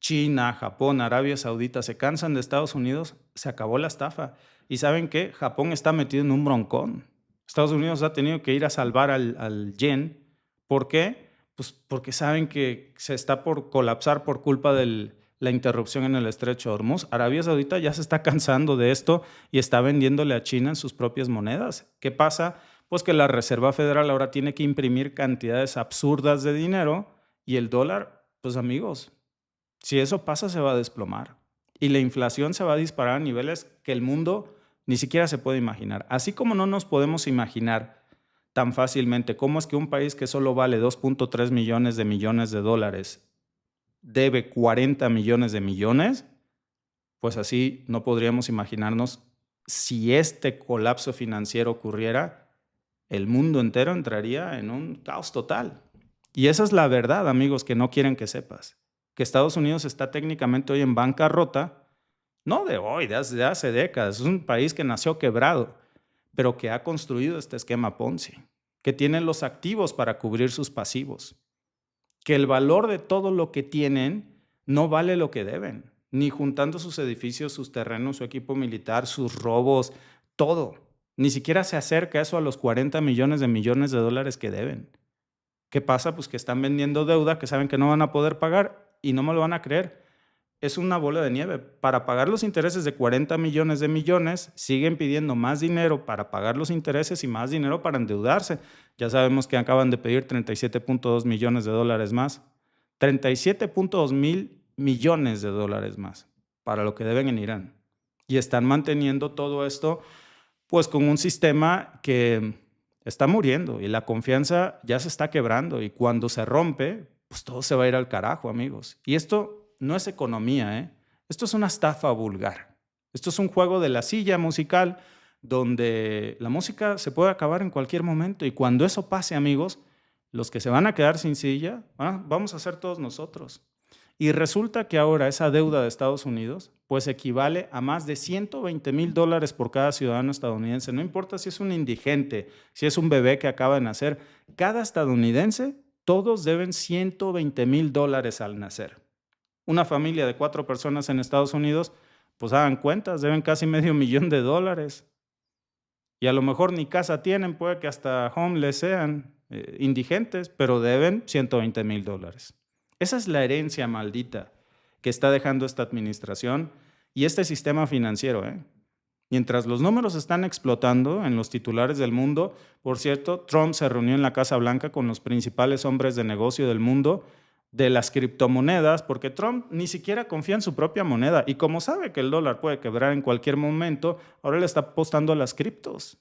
China, Japón, Arabia Saudita, se cansan de Estados Unidos, se acabó la estafa. ¿Y saben qué? Japón está metido en un broncón. Estados Unidos ha tenido que ir a salvar al yen. ¿Por qué? Pues porque saben que se está por colapsar por culpa de la interrupción en el estrecho de Hormuz. Arabia Saudita ya se está cansando de esto y está vendiéndole a China en sus propias monedas. ¿Qué pasa? Pues que la Reserva Federal ahora tiene que imprimir cantidades absurdas de dinero y el dólar, pues amigos, si eso pasa se va a desplomar y la inflación se va a disparar a niveles que el mundo ni siquiera se puede imaginar. Así como no nos podemos imaginar tan fácilmente cómo es que un país que solo vale 2.3 millones de dólares debe 40 millones de millones, pues así no podríamos imaginarnos si este colapso financiero ocurriera, el mundo entero entraría en un caos total. Y esa es la verdad, amigos, que no quieren que sepas. Que Estados Unidos está técnicamente hoy en bancarrota, no de hoy, de hace décadas. Es un país que nació quebrado, pero que ha construido este esquema Ponzi, que tiene los activos para cubrir sus pasivos, que el valor de todo lo que tienen no vale lo que deben, ni juntando sus edificios, sus terrenos, su equipo militar, sus robos, todo. Ni siquiera se acerca eso a los 40 millones de dólares que deben. ¿Qué pasa? Pues que están vendiendo deuda que saben que no van a poder pagar y no me lo van a creer. Es una bola de nieve. Para pagar los intereses de 40 millones de millones, siguen pidiendo más dinero para pagar los intereses y más dinero para endeudarse. Ya sabemos que acaban de pedir 37.2 millones de dólares más. 37.2 mil millones de dólares más para lo que deben en Irán. Y están manteniendo todo esto pues con un sistema que está muriendo y la confianza ya se está quebrando y cuando se rompe, pues todo se va a ir al carajo, amigos. Y esto no es economía, ¿eh? Esto es una estafa vulgar. Esto es un juego de la silla musical donde la música se puede acabar en cualquier momento y cuando eso pase, amigos, los que se van a quedar sin silla, vamos a ser todos nosotros. Y resulta que ahora esa deuda de Estados Unidos pues equivale a más de 120 mil dólares por cada ciudadano estadounidense. No importa si es un indigente, si es un bebé que acaba de nacer, cada estadounidense, todos deben 120 mil dólares al nacer. Una familia de 4 personas en Estados Unidos, pues hagan cuentas, deben casi medio millón de dólares. Y a lo mejor ni casa tienen, puede que hasta homeless sean, indigentes, pero deben 120 mil dólares. Esa es la herencia maldita que está dejando esta administración y este sistema financiero. Mientras los números están explotando en los titulares del mundo, por cierto, Trump se reunió en la Casa Blanca con los principales hombres de negocio del mundo, de las criptomonedas, porque Trump ni siquiera confía en su propia moneda y como sabe que el dólar puede quebrar en cualquier momento, ahora le está apostando a las criptos.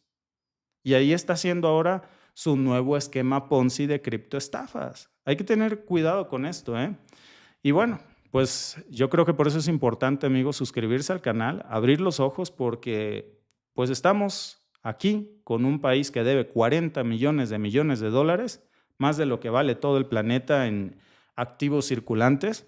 Y ahí está haciendo ahora su nuevo esquema Ponzi de criptoestafas. Hay que tener cuidado con esto, ¿eh? Y bueno, pues yo creo que por eso es importante, amigos, suscribirse al canal, abrir los ojos porque pues estamos aquí con un país que debe 40 millones de dólares, más de lo que vale todo el planeta en activos circulantes.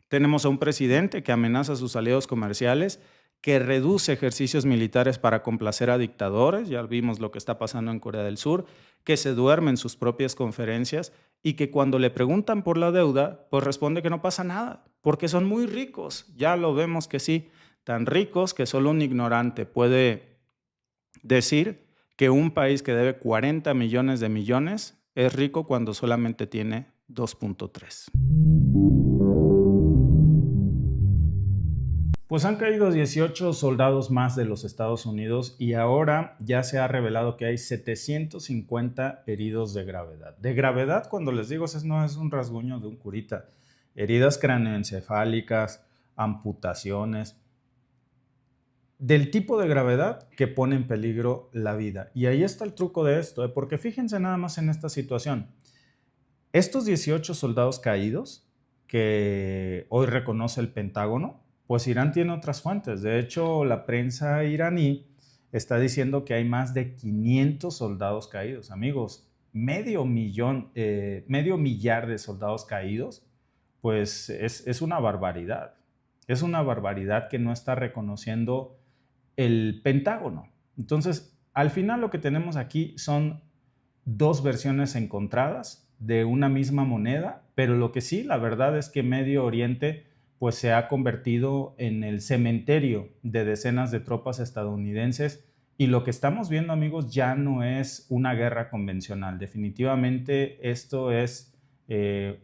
Tenemos a un presidente que amenaza a sus aliados comerciales, que reduce ejercicios militares para complacer a dictadores, ya vimos lo que está pasando en Corea del Sur, que se duerme en sus propias conferencias y que cuando le preguntan por la deuda, pues responde que no pasa nada, porque son muy ricos, ya lo vemos que sí, tan ricos que solo un ignorante puede decir que un país que debe 40 millones es rico cuando solamente tiene 2.3. Pues han caído 18 soldados más de los Estados Unidos y ahora ya se ha revelado que hay 750 heridos de gravedad. De gravedad, cuando les digo, eso no es un rasguño de un curita. Heridas craneoencefálicas, amputaciones, del tipo de gravedad que pone en peligro la vida. Y ahí está el truco de esto, porque fíjense nada más en esta situación. Estos 18 soldados caídos que hoy reconoce el Pentágono, pues Irán tiene otras fuentes. De hecho, la prensa iraní está diciendo que hay más de 500 soldados caídos. Amigos, medio millar de soldados caídos, pues es una barbaridad. Es una barbaridad que no está reconociendo el Pentágono. Entonces, al final lo que tenemos aquí son dos versiones encontradas de una misma moneda, pero lo que sí, la verdad es que Medio Oriente pues se ha convertido en el cementerio de decenas de tropas estadounidenses y lo que estamos viendo, amigos, ya no es una guerra convencional. Definitivamente esto es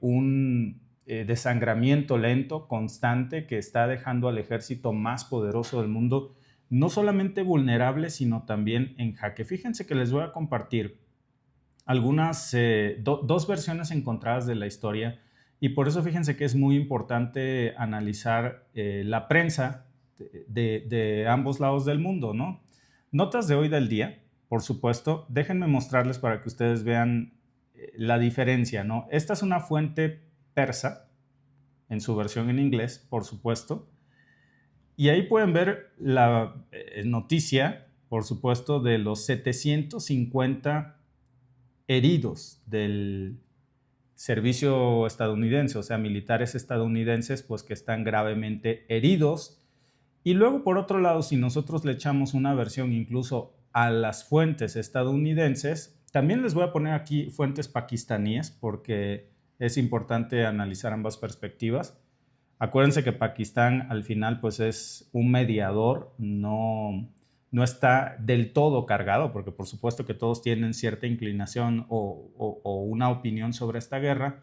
un desangramiento lento, constante, que está dejando al ejército más poderoso del mundo no solamente vulnerable, sino también en jaque. Fíjense que les voy a compartir algunas, dos versiones encontradas de la historia y por eso fíjense que es muy importante analizar la prensa de ambos lados del mundo, ¿no? Notas de hoy del día, por supuesto. Déjenme mostrarles para que ustedes vean la diferencia, ¿no? Esta es una fuente persa, en su versión en inglés, por supuesto. Y ahí pueden ver la noticia, por supuesto, de los 750 heridos del servicio estadounidense, o sea, militares estadounidenses, pues que están gravemente heridos. Y luego, por otro lado, si nosotros le echamos una versión incluso a las fuentes estadounidenses, también les voy a poner aquí fuentes pakistaníes porque es importante analizar ambas perspectivas. Acuérdense que Pakistán al final pues es un mediador, no está del todo cargado, porque por supuesto que todos tienen cierta inclinación o una opinión sobre esta guerra,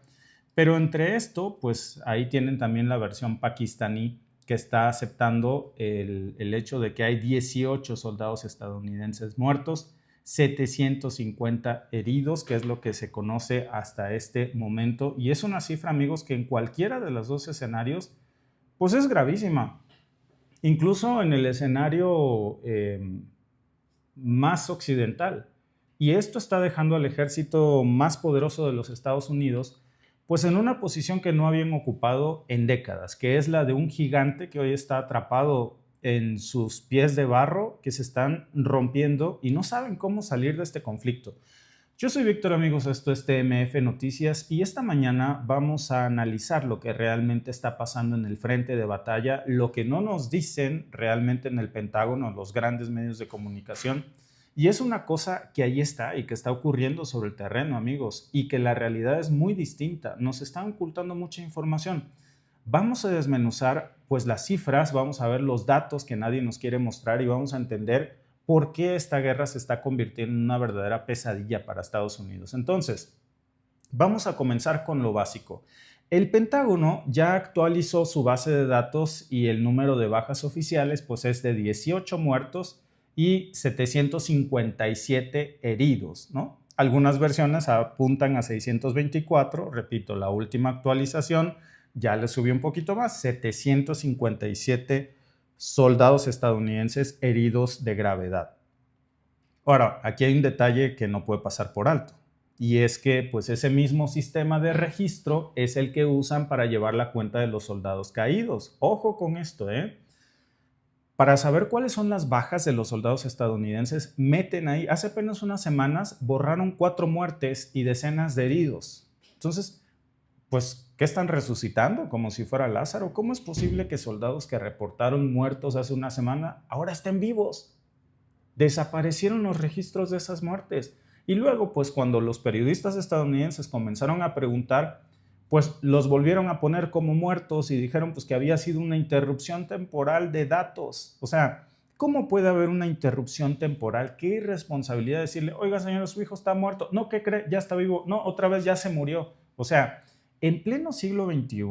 pero entre esto pues ahí tienen también la versión pakistaní que está aceptando el hecho de que hay 18 soldados estadounidenses muertos, 750 heridos, que es lo que se conoce hasta este momento. Y es una cifra, amigos, que en cualquiera de los dos escenarios, pues es gravísima. Incluso en el escenario más occidental. Y esto está dejando al ejército más poderoso de los Estados Unidos, pues en una posición que no habían ocupado en décadas, que es la de un gigante que hoy está atrapado en sus pies de barro que se están rompiendo y no saben cómo salir de este conflicto. Yo soy Víctor, amigos, esto es TMF Noticias y esta mañana vamos a analizar lo que realmente está pasando en el frente de batalla, lo que no nos dicen realmente en el Pentágono, los grandes medios de comunicación. Y es una cosa que ahí está y que está ocurriendo sobre el terreno, amigos, y que la realidad es muy distinta. Nos están ocultando mucha información. Vamos a desmenuzar pues las cifras, vamos a ver los datos que nadie nos quiere mostrar y vamos a entender por qué esta guerra se está convirtiendo en una verdadera pesadilla para Estados Unidos. Entonces, vamos a comenzar con lo básico. El Pentágono ya actualizó su base de datos y el número de bajas oficiales pues es de 18 muertos y 757 heridos, ¿no? Algunas versiones apuntan a 624, repito, la última actualización ya le subió un poquito más, 757 soldados estadounidenses heridos de gravedad. Ahora, aquí hay un detalle que no puede pasar por alto, y es que pues ese mismo sistema de registro es el que usan para llevar la cuenta de los soldados caídos. Ojo con esto, ¿eh? Para saber cuáles son las bajas de los soldados estadounidenses, meten ahí, hace apenas unas semanas borraron 4 muertes y decenas de heridos. Entonces, pues, ¿qué están resucitando? Como si fuera Lázaro. ¿Cómo es posible que soldados que reportaron muertos hace una semana ahora estén vivos? Desaparecieron los registros de esas muertes. Y luego, pues cuando los periodistas estadounidenses comenzaron a preguntar, pues los volvieron a poner como muertos y dijeron pues que había sido una interrupción temporal de datos. O sea, ¿cómo puede haber una interrupción temporal? Qué irresponsabilidad decirle, oiga señor, su hijo está muerto. No, ¿qué cree? Ya está vivo. No, otra vez ya se murió. O sea, en pleno siglo XXI,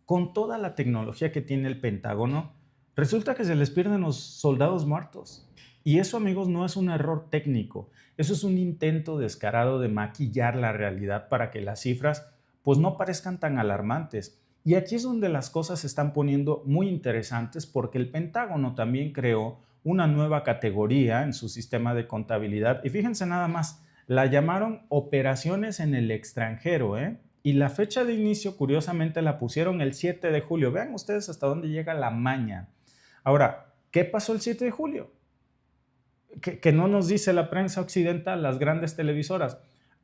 con toda la tecnología que tiene el Pentágono, resulta que se les pierden los soldados muertos. Y eso, amigos, no es un error técnico. Eso es un intento descarado de maquillar la realidad para que las cifras pues no parezcan tan alarmantes. Y aquí es donde las cosas se están poniendo muy interesantes porque el Pentágono también creó una nueva categoría en su sistema de contabilidad. Y fíjense nada más, la llamaron operaciones en el extranjero, ¿eh? Y la fecha de inicio, curiosamente, la pusieron el 7 de julio. Vean ustedes hasta dónde llega la maña. Ahora, ¿qué pasó el 7 de julio? Que no nos dice la prensa occidental, las grandes televisoras.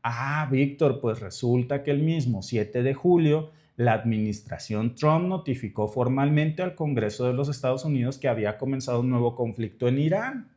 Ah, Víctor, pues resulta que el mismo 7 de julio la administración Trump notificó formalmente al Congreso de los Estados Unidos que había comenzado un nuevo conflicto en Irán.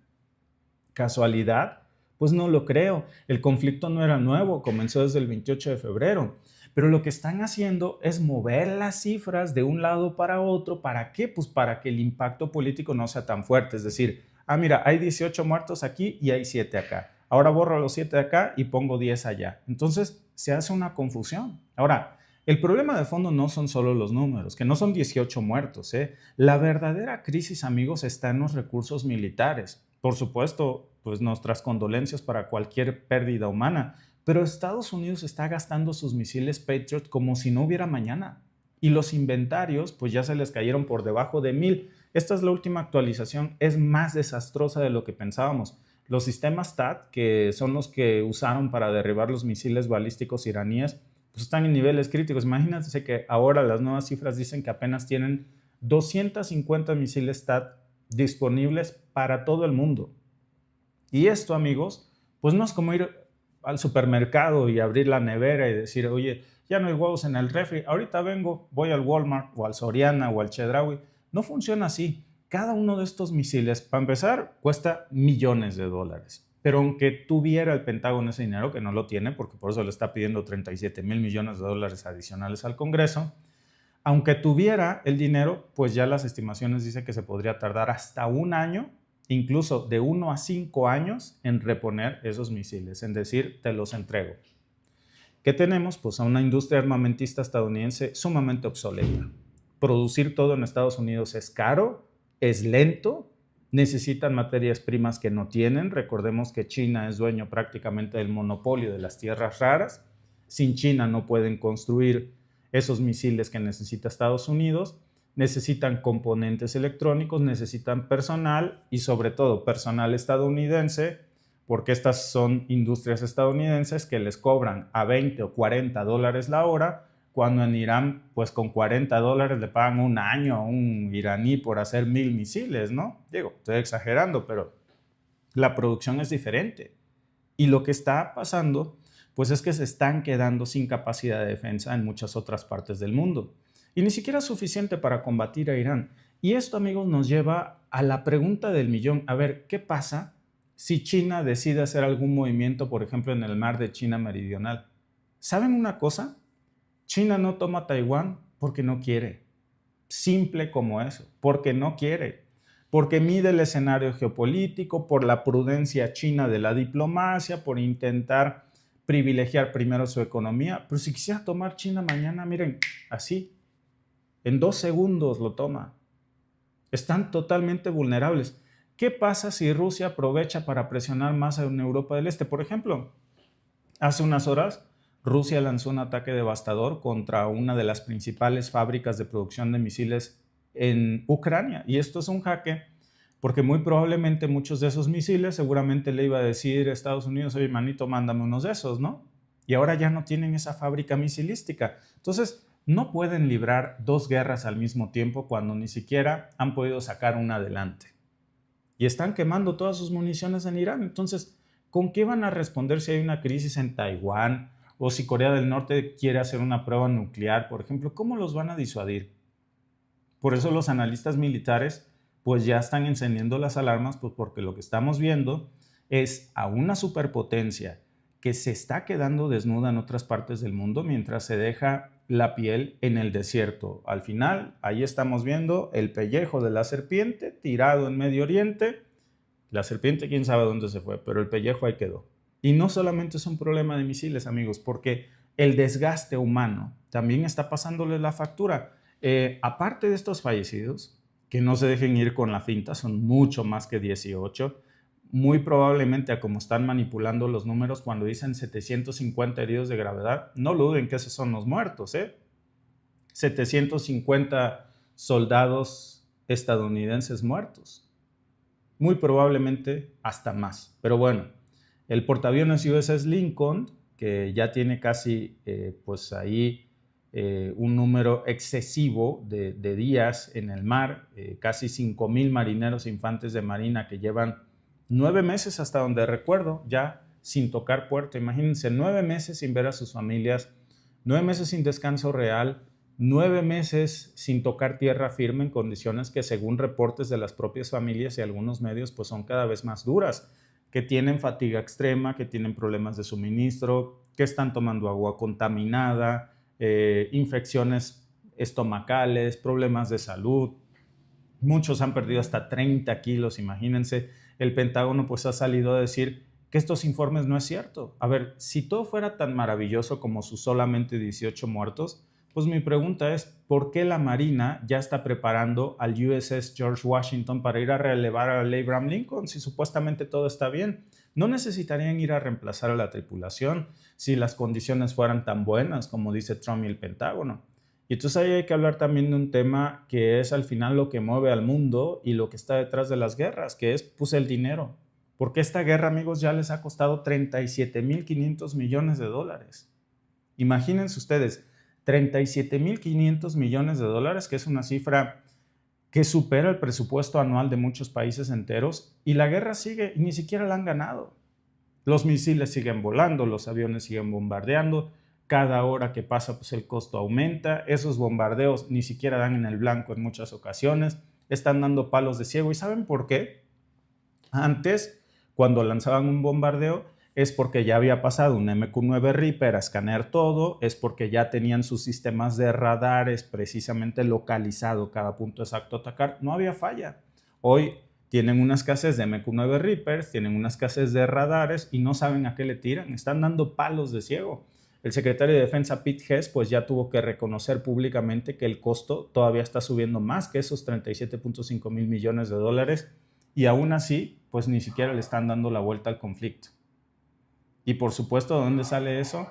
¿Casualidad? Pues no lo creo. El conflicto no era nuevo, comenzó desde el 28 de febrero. Pero lo que están haciendo es mover las cifras de un lado para otro. ¿Para qué? Pues para que el impacto político no sea tan fuerte. Es decir, mira, hay 18 muertos aquí y hay 7 acá. Ahora borro los 7 de acá y pongo 10 allá. Entonces se hace una confusión. Ahora, el problema de fondo no son solo los números, que no son 18 muertos, ¿eh? La verdadera crisis, amigos, está en los recursos militares. Por supuesto, pues nuestras condolencias para cualquier pérdida humana, pero Estados Unidos está gastando sus misiles Patriot como si no hubiera mañana. Y los inventarios, pues ya se les cayeron por debajo de 1000. Esta es la última actualización, es más desastrosa de lo que pensábamos. Los sistemas THAAD, que son los que usaron para derribar los misiles balísticos iraníes, pues están en niveles críticos. Imagínense que ahora las nuevas cifras dicen que apenas tienen 250 misiles THAAD disponibles para todo el mundo. Y esto, amigos, pues no es como ir al supermercado y abrir la nevera y decir, oye, ya no hay huevos en el refri, ahorita vengo, voy al Walmart o al Soriana o al Chedraui. No funciona así. Cada uno de estos misiles, para empezar, cuesta millones de dólares. Pero aunque tuviera el Pentágono ese dinero, que no lo tiene, porque por eso le está pidiendo 37 mil millones de dólares adicionales al Congreso, aunque tuviera el dinero, pues ya las estimaciones dicen que se podría tardar hasta un año, incluso de 1 a 5 años, en reponer esos misiles, en decir, te los entrego. ¿Qué tenemos? Pues a una industria armamentista estadounidense sumamente obsoleta. Producir todo en Estados Unidos es caro, es lento, necesitan materias primas que no tienen. Recordemos que China es dueño prácticamente del monopolio de las tierras raras. Sin China no pueden construir esos misiles que necesita Estados Unidos. Necesitan componentes electrónicos, necesitan personal y sobre todo personal estadounidense, porque estas son industrias estadounidenses que les cobran a 20 o 40 dólares la hora, cuando en Irán, pues con 40 dólares le pagan un año a un iraní por hacer 1000 misiles, ¿no? Digo, estoy exagerando, pero la producción es diferente. Y lo que está pasando, pues es que se están quedando sin capacidad de defensa en muchas otras partes del mundo. Y ni siquiera es suficiente para combatir a Irán. Y esto, amigos, nos lleva a la pregunta del millón. A ver, ¿qué pasa si China decide hacer algún movimiento, por ejemplo, en el mar de China Meridional? ¿Saben una cosa? China no toma Taiwán porque no quiere. Simple como eso, porque no quiere. Porque mide el escenario geopolítico, por la prudencia china de la diplomacia, por intentar privilegiar primero su economía. Pero si quisiera tomar China mañana, miren, así, en 2 segundos lo toma. Están totalmente vulnerables. ¿Qué pasa si Rusia aprovecha para presionar más en Europa del Este? Por ejemplo, hace unas horas Rusia lanzó un ataque devastador contra una de las principales fábricas de producción de misiles en Ucrania. Y esto es un jaque porque muy probablemente muchos de esos misiles seguramente le iba a decir a Estados Unidos: oye, manito, mándame unos de esos, ¿no? Y ahora ya no tienen esa fábrica misilística. Entonces, no pueden librar dos guerras al mismo tiempo cuando ni siquiera han podido sacar una adelante. Y están quemando todas sus municiones en Irán. Entonces, ¿con qué van a responder si hay una crisis en Taiwán o si Corea del Norte quiere hacer una prueba nuclear, por ejemplo? ¿Cómo los van a disuadir? Por eso los analistas militares pues ya están encendiendo las alarmas, pues porque lo que estamos viendo es a una superpotencia que se está quedando desnuda en otras partes del mundo mientras se deja la piel en el desierto. Al final, ahí estamos viendo el pellejo de la serpiente tirado en Medio Oriente. La serpiente, quién sabe dónde se fue, pero el pellejo ahí quedó. Y no solamente es un problema de misiles, amigos, porque el desgaste humano también está pasándole la factura. Aparte de estos fallecidos, que no se dejen ir con la finta, son mucho más que 18. Muy probablemente, a como están manipulando los números, cuando dicen 750 heridos de gravedad, no duden que esos son los muertos, 750 soldados estadounidenses muertos. Muy probablemente hasta más. Pero bueno, el portaaviones USS Lincoln, que ya tiene casi pues ahí un número excesivo de días en el mar, casi 5,000 marineros e infantes de marina que llevan 9 meses, hasta donde recuerdo, ya sin tocar puerto. Imagínense, 9 meses sin ver a sus familias, 9 meses sin descanso real, 9 meses sin tocar tierra firme en condiciones que, según reportes de las propias familias y algunos medios, pues son cada vez más duras, que tienen fatiga extrema, que tienen problemas de suministro, que están tomando agua contaminada, infecciones estomacales, problemas de salud. Muchos han perdido hasta 30 kilos, imagínense. El Pentágono pues ha salido a decir que estos informes no es cierto. A ver, si todo fuera tan maravilloso como sus solamente 18 muertos, pues mi pregunta es, ¿por qué la Marina ya está preparando al USS George Washington para ir a relevar al Abraham Lincoln si supuestamente todo está bien? No necesitarían ir a reemplazar a la tripulación si las condiciones fueran tan buenas como dice Trump y el Pentágono. Y entonces ahí hay que hablar también de un tema que es al final lo que mueve al mundo y lo que está detrás de las guerras, que es pues el dinero. Porque esta guerra, amigos, ya les ha costado 37,500 millones de dólares. Imagínense ustedes, 37,500 millones de dólares, que es una cifra que supera el presupuesto anual de muchos países enteros, y la guerra sigue y ni siquiera la han ganado. Los misiles siguen volando, los aviones siguen bombardeando, cada hora que pasa pues el costo aumenta, esos bombardeos ni siquiera dan en el blanco en muchas ocasiones, están dando palos de ciego. ¿Y saben por qué? Antes, cuando lanzaban un bombardeo, es porque ya había pasado un MQ-9 Reaper a escanear todo, es porque ya tenían sus sistemas de radares precisamente localizado cada punto exacto a atacar, no había falla. Hoy tienen una escasez de MQ-9 Reapers, tienen una escasez de radares y no saben a qué le tiran, están dando palos de ciego. El secretario de Defensa Pete Hess pues ya tuvo que reconocer públicamente que el costo todavía está subiendo más que esos 37,5 mil millones de dólares y aún así pues ni siquiera le están dando la vuelta al conflicto. Y por supuesto, ¿de dónde sale eso?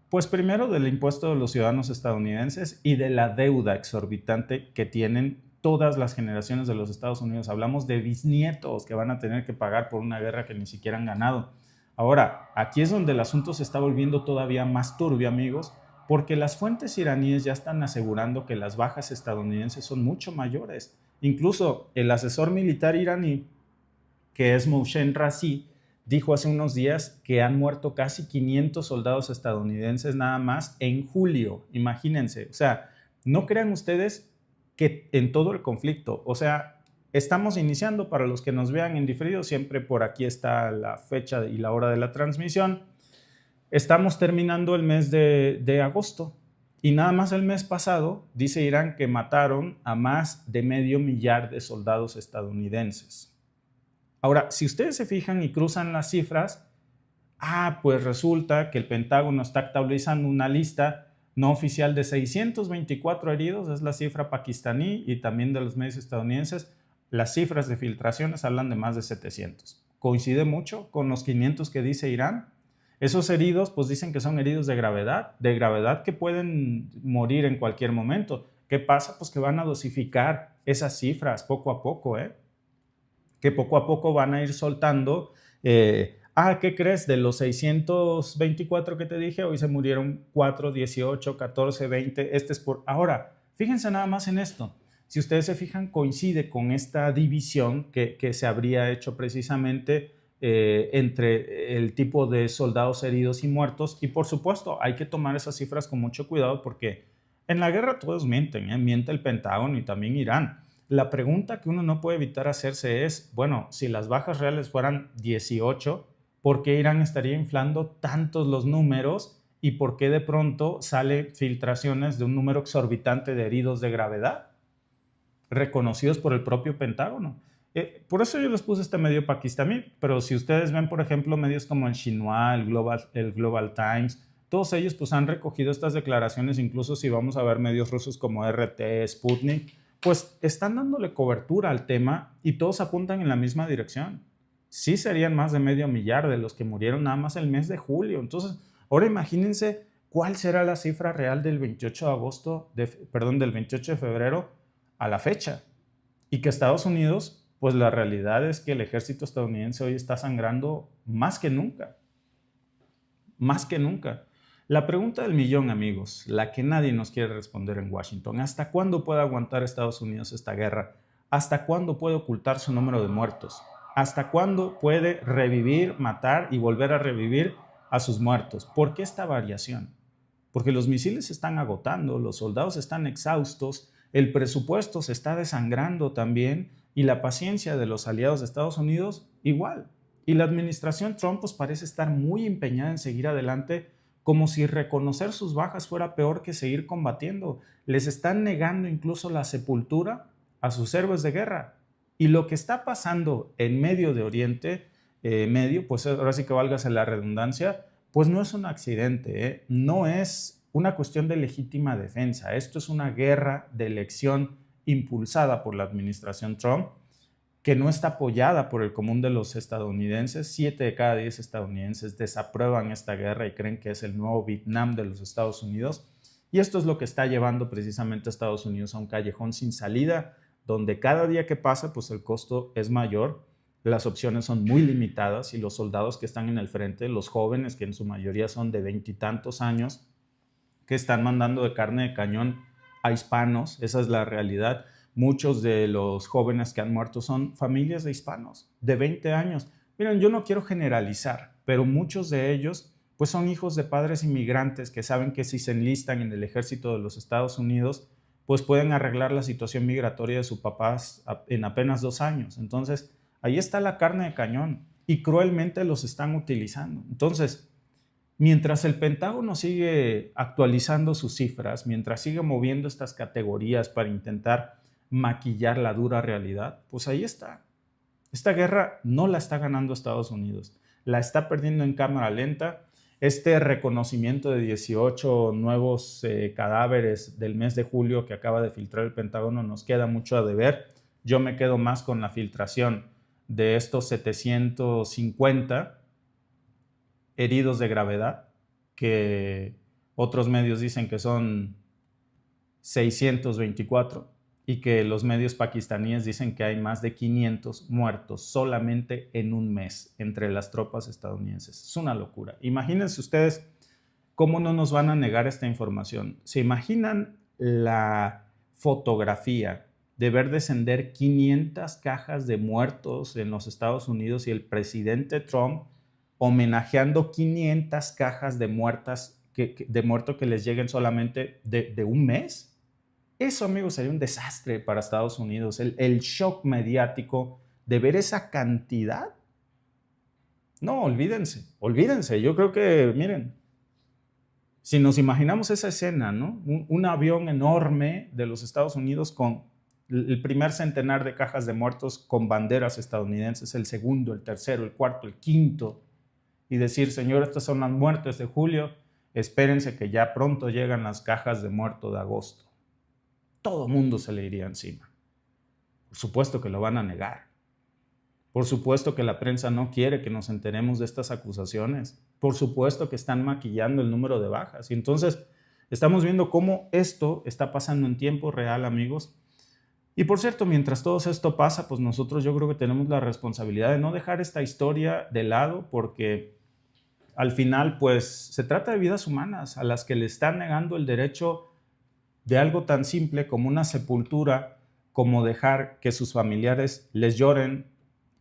Pues primero del impuesto de los ciudadanos estadounidenses y de la deuda exorbitante que tienen todas las generaciones de los Estados Unidos. Hablamos de bisnietos que van a tener que pagar por una guerra que ni siquiera han ganado. Ahora, aquí es donde el asunto se está volviendo todavía más turbio, amigos, porque las fuentes iraníes ya están asegurando que las bajas estadounidenses son mucho mayores. Incluso el asesor militar iraní, que es Mohsen Razi, dijo hace unos días que han muerto casi 500 soldados estadounidenses nada más en julio. Imagínense, o sea, no crean ustedes que en todo el conflicto, o sea, estamos iniciando, para los que nos vean en diferido, siempre por aquí está la fecha y la hora de la transmisión. Estamos terminando el mes de agosto y nada más el mes pasado dice Irán que mataron a más de 500,000 de soldados estadounidenses. Ahora, si ustedes se fijan y cruzan las cifras, pues resulta que el Pentágono está actualizando una lista no oficial de 624 heridos, es la cifra pakistaní y también de los medios estadounidenses, las cifras de filtraciones hablan de más de 700. Coincide mucho con los 500 que dice Irán. Esos heridos, pues dicen que son heridos de gravedad que pueden morir en cualquier momento. ¿Qué pasa? Pues que van a dosificar esas cifras poco a poco, que poco a poco van a ir soltando. ¿Qué crees? De los 624 que te dije, hoy se murieron 4, 18, 14, 20. Este es por... Ahora, fíjense nada más en esto. Si ustedes se fijan, coincide con esta división que se habría hecho precisamente entre el tipo de soldados heridos y muertos. Y por supuesto, hay que tomar esas cifras con mucho cuidado porque en la guerra todos mienten, miente el Pentágono y también Irán. La pregunta que uno no puede evitar hacerse es, bueno, si las bajas reales fueran 18, ¿por qué Irán estaría inflando tantos los números y por qué de pronto sale filtraciones de un número exorbitante de heridos de gravedad reconocidos por el propio Pentágono? Por eso yo les puse este medio pakistaní, pero si ustedes ven, por ejemplo, medios como el Xinhua, el Global Times, todos ellos pues han recogido estas declaraciones, incluso si vamos a ver medios rusos como RT, Sputnik, pues están dándole cobertura al tema y todos apuntan en la misma dirección. Sí serían más de 500,000 de los que murieron nada más el mes de julio. Entonces, ahora imagínense cuál será la cifra real del 28 de febrero a la fecha. Y que Estados Unidos, pues la realidad es que el ejército estadounidense hoy está sangrando más que nunca. Más que nunca. La pregunta del millón, amigos, la que nadie nos quiere responder en Washington: ¿hasta cuándo puede aguantar Estados Unidos esta guerra? ¿Hasta cuándo puede ocultar su número de muertos? ¿Hasta cuándo puede revivir, matar y volver a revivir a sus muertos? ¿Por qué esta variación? Porque los misiles se están agotando, los soldados están exhaustos, el presupuesto se está desangrando también y la paciencia de los aliados de Estados Unidos igual. Y la administración Trump pues parece estar muy empeñada en seguir adelante, como si reconocer sus bajas fuera peor que seguir combatiendo. Les están negando incluso la sepultura a sus héroes de guerra. Y lo que está pasando en Medio de Oriente Medio, pues ahora sí que válgase la redundancia, pues no es un accidente, no es una cuestión de legítima defensa. Esto es una guerra de elección impulsada por la administración Trump, que no está apoyada por el común de los estadounidenses. 7 de cada 10 estadounidenses desaprueban esta guerra y creen que es el nuevo Vietnam de los Estados Unidos. Y esto es lo que está llevando precisamente a Estados Unidos a un callejón sin salida, donde cada día que pasa, pues el costo es mayor, las opciones son muy limitadas y los soldados que están en el frente, los jóvenes, que en su mayoría son de 20 y tantos años, que están mandando de carne de cañón a hispanos, esa es la realidad. Muchos de los jóvenes que han muerto son familias de hispanos de 20 años. Miren, yo no quiero generalizar, pero muchos de ellos pues son hijos de padres inmigrantes que saben que si se enlistan en el ejército de los Estados Unidos, pues pueden arreglar la situación migratoria de sus papás en apenas 2 años. Entonces, ahí está la carne de cañón y cruelmente los están utilizando. Entonces, mientras el Pentágono sigue actualizando sus cifras, mientras sigue moviendo estas categorías para intentar maquillar la dura realidad, pues ahí está. Esta guerra no la está ganando Estados Unidos, la está perdiendo en cámara lenta. Este reconocimiento de 18 nuevos cadáveres del mes de julio que acaba de filtrar el Pentágono nos queda mucho a deber. Yo me quedo más con la filtración de estos 750 heridos de gravedad, que otros medios dicen que son 624 y que los medios pakistaníes dicen que hay más de 500 muertos solamente en un mes entre las tropas estadounidenses. Es una locura. Imagínense ustedes cómo no nos van a negar esta información. ¿Se imaginan la fotografía de ver descender 500 cajas de muertos en los Estados Unidos y el presidente Trump homenajeando 500 cajas de muertos que les lleguen solamente de un mes? Eso, amigos, sería un desastre para Estados Unidos. El shock mediático de ver esa cantidad. No, olvídense. Yo creo que, miren, si nos imaginamos esa escena, ¿no? Un avión enorme de los Estados Unidos con el primer centenar de cajas de muertos con banderas estadounidenses, el segundo, el tercero, el cuarto, el quinto, y decir, señor, estas son las muertes de julio, espérense que ya pronto llegan las cajas de muertos de agosto. Todo mundo se le iría encima. Por supuesto que lo van a negar. Por supuesto que la prensa no quiere que nos enteremos de estas acusaciones. Por supuesto que están maquillando el número de bajas. Y entonces estamos viendo cómo esto está pasando en tiempo real, amigos. Y por cierto, mientras todo esto pasa, pues nosotros yo creo que tenemos la responsabilidad de no dejar esta historia de lado, porque al final pues se trata de vidas humanas a las que le están negando el derecho de algo tan simple como una sepultura, como dejar que sus familiares les lloren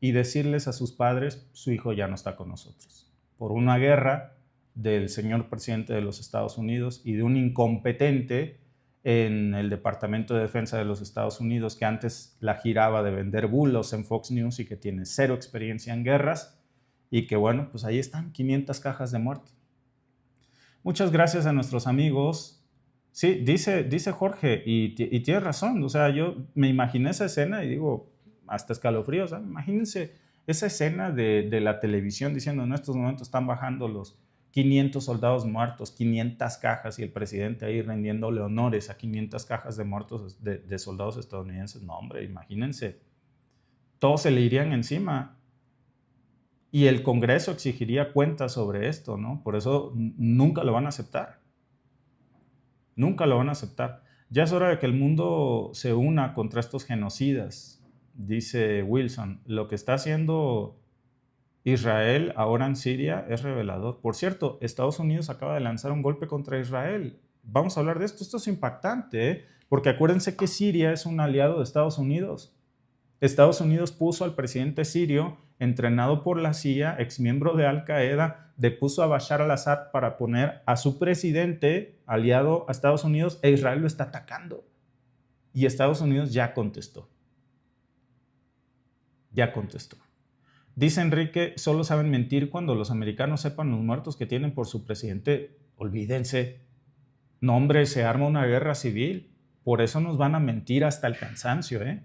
y decirles a sus padres: su hijo ya no está con nosotros, por una guerra del señor presidente de los Estados Unidos y de un incompetente en el Departamento de Defensa de los Estados Unidos, que antes la giraba de vender bulos en Fox News y que tiene cero experiencia en guerras, y que bueno, pues ahí están 500 cajas de muerte. Muchas gracias a nuestros amigos. Sí, dice Jorge, y tiene razón. O sea, yo me imaginé esa escena y digo, hasta escalofríos, ¿sabes? Imagínense esa escena de la televisión diciendo: en estos momentos están bajando los 500 soldados muertos, 500 cajas, y el presidente ahí rendiéndole honores a 500 cajas de muertos de soldados estadounidenses. No, hombre, imagínense. Todos se le irían encima. Y el Congreso exigiría cuentas sobre esto, ¿no? Por eso nunca lo van a aceptar. Nunca lo van a aceptar. Ya es hora de que el mundo se una contra estos genocidas, dice Wilson. Lo que está haciendo Israel ahora en Siria es revelador. Por cierto, Estados Unidos acaba de lanzar un golpe contra Israel. Vamos a hablar de esto. Esto es impactante, ¿eh? Porque acuérdense que Siria es un aliado de Estados Unidos. Estados Unidos puso al presidente sirio, entrenado por la CIA, exmiembro de Al Qaeda, depuso a Bashar al-Assad para poner a su presidente aliado a Estados Unidos, e Israel lo está atacando. Y Estados Unidos ya contestó. Ya contestó. Dice Enrique: solo saben mentir cuando los americanos sepan los muertos que tienen por su presidente. Olvídense. No, hombre, se arma una guerra civil. Por eso nos van a mentir hasta el cansancio, ¿eh?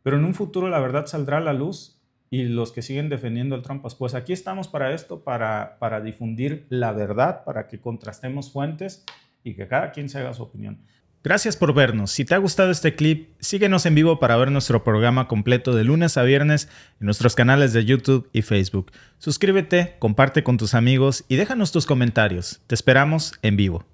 Pero en un futuro la verdad saldrá a la luz, y los que siguen defendiendo al Trump, pues aquí estamos para esto, para difundir la verdad, para que contrastemos fuentes y que cada quien se haga su opinión. Gracias por vernos. Si te ha gustado este clip, síguenos en vivo para ver nuestro programa completo de lunes a viernes en nuestros canales de YouTube y Facebook. Suscríbete, comparte con tus amigos y déjanos tus comentarios. Te esperamos en vivo.